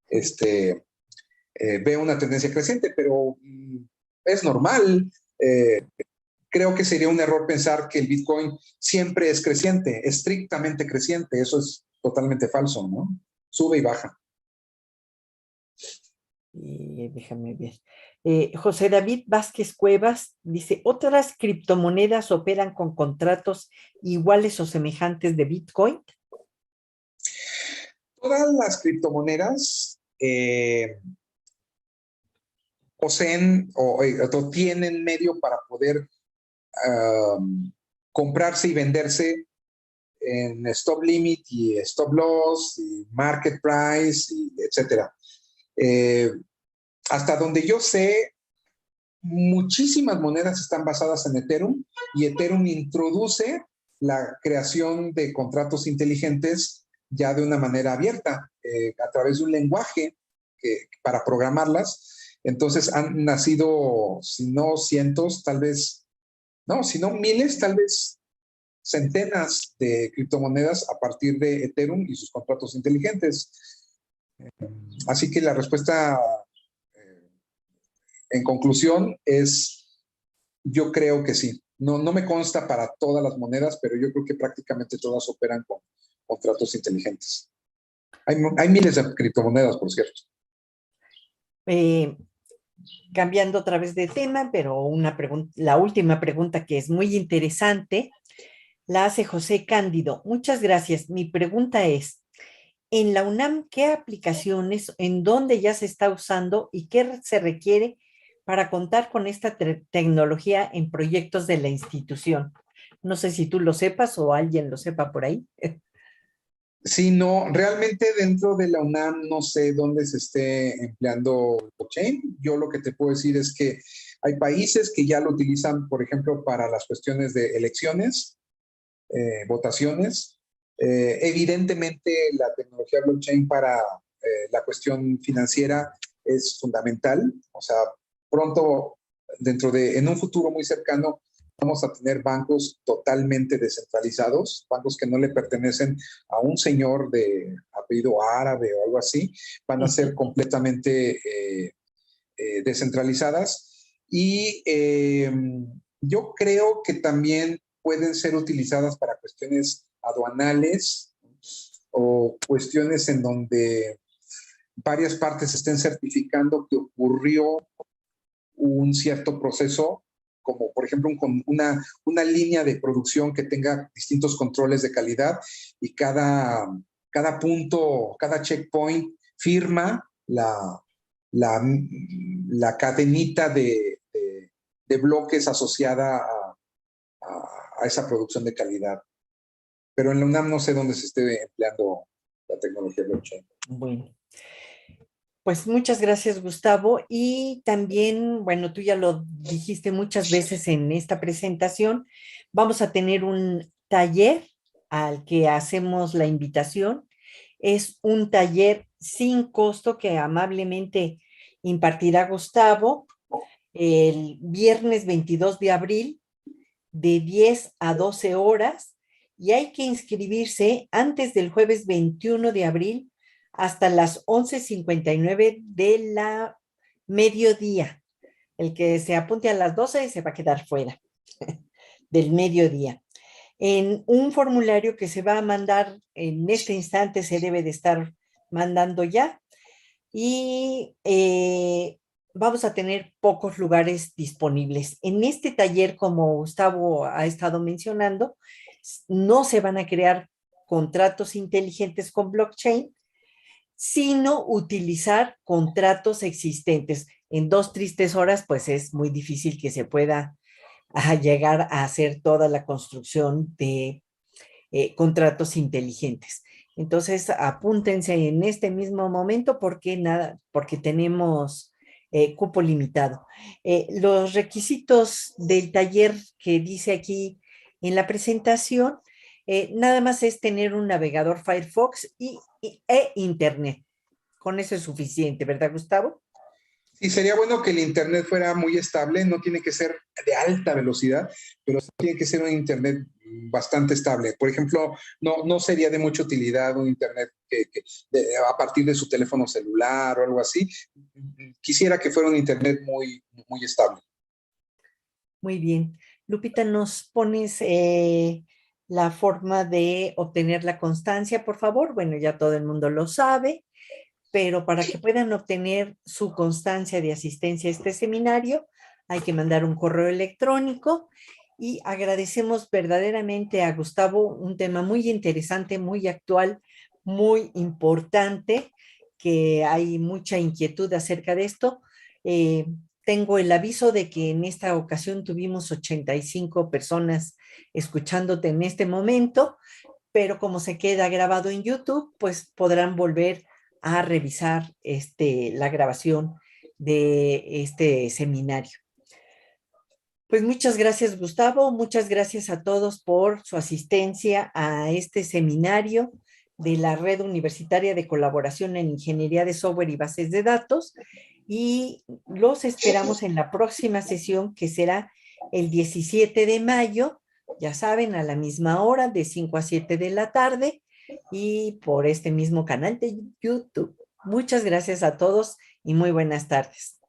veo una tendencia creciente, pero es normal. Creo que sería un error pensar que el Bitcoin siempre es creciente, estrictamente creciente. Eso es totalmente falso, ¿no? Sube y baja. Déjame ver. José David Vázquez Cuevas dice, ¿otras criptomonedas operan con contratos iguales o semejantes de Bitcoin? Todas las criptomonedas poseen o tienen medio para poder comprarse y venderse en stop limit y stop loss y market price, etcétera. Hasta donde yo sé, muchísimas monedas están basadas en Ethereum y Ethereum introduce la creación de contratos inteligentes ya de una manera abierta, a través de un lenguaje para programarlas. Entonces han nacido, si no cientos, tal vez, no, si no miles, tal vez centenas de criptomonedas a partir de Ethereum y sus contratos inteligentes. Así que la respuesta, en conclusión, es yo creo que sí. No me consta para todas las monedas, pero yo creo que prácticamente todas operan con contratos inteligentes. Hay miles de criptomonedas, por cierto. Eh, Cambiando otra vez de tema, pero la última pregunta que es muy interesante, la hace José Cándido. Muchas gracias. Mi pregunta es, en la UNAM, ¿qué aplicaciones, en dónde ya se está usando y qué se requiere para contar con esta tecnología en proyectos de la institución? No sé si tú lo sepas o alguien lo sepa por ahí. Sí, no, realmente dentro de la UNAM no sé dónde se esté empleando blockchain. Yo lo que te puedo decir es que hay países que ya lo utilizan, por ejemplo, para las cuestiones de elecciones, votaciones. Evidentemente, la tecnología blockchain para la cuestión financiera es fundamental. O sea, pronto, en un futuro muy cercano, vamos a tener bancos totalmente descentralizados, bancos que no le pertenecen a un señor de apellido árabe o algo así, van a ser completamente descentralizadas. Y yo creo que también pueden ser utilizadas para cuestiones aduanales o cuestiones en donde varias partes estén certificando que ocurrió un cierto proceso, como por ejemplo una línea de producción que tenga distintos controles de calidad y cada punto, cada checkpoint firma la, la cadenita de bloques asociada a esa producción de calidad. Pero en la UNAM no sé dónde se esté empleando la tecnología blockchain. Bueno, pues muchas gracias, Gustavo. Y también, bueno, tú ya lo dijiste muchas veces en esta presentación, vamos a tener un taller al que hacemos la invitación. Es un taller sin costo que amablemente impartirá Gustavo el viernes 22 de abril de 10 a 12 horas y hay que inscribirse antes del jueves 21 de abril hasta las 11:59 de la mediodía. El que se apunte a las 12 se va a quedar fuera del mediodía. En un formulario que se va a mandar en este instante, se debe de estar mandando ya, y vamos a tener pocos lugares disponibles. En este taller, como Gustavo ha estado mencionando, no se van a crear contratos inteligentes con blockchain, sino utilizar contratos existentes. En 2 tristes horas, pues es muy difícil que se pueda llegar a hacer toda la construcción de contratos inteligentes. Entonces, apúntense en este mismo momento porque tenemos cupo limitado. Los requisitos del taller que dice aquí en la presentación, nada más es tener un navegador Firefox e Internet. Con eso es suficiente, ¿verdad, Gustavo? Y sería bueno que el Internet fuera muy estable, no tiene que ser de alta velocidad, pero tiene que ser un Internet bastante estable. Por ejemplo, no sería de mucha utilidad un Internet a partir de su teléfono celular o algo así. Quisiera que fuera un Internet muy estable. Muy bien. Lupita, ¿nos pones la forma de obtener la constancia, por favor? Bueno, ya todo el mundo lo sabe, pero para que puedan obtener su constancia de asistencia a este seminario, hay que mandar un correo electrónico y agradecemos verdaderamente a Gustavo un tema muy interesante, muy actual, muy importante, que hay mucha inquietud acerca de esto. Eh, Tengo el aviso de que en esta ocasión tuvimos 85 personas escuchándote en este momento, pero como se queda grabado en YouTube, pues podrán volver a revisar la grabación de este seminario. Pues muchas gracias, Gustavo. Muchas gracias a todos por su asistencia a este seminario de la Red Universitaria de Colaboración en Ingeniería de Software y Bases de Datos, y los esperamos en la próxima sesión, que será el 17 de mayo, ya saben, a la misma hora, de 5 a 7 de la tarde, y por este mismo canal de YouTube. Muchas gracias a todos y muy buenas tardes.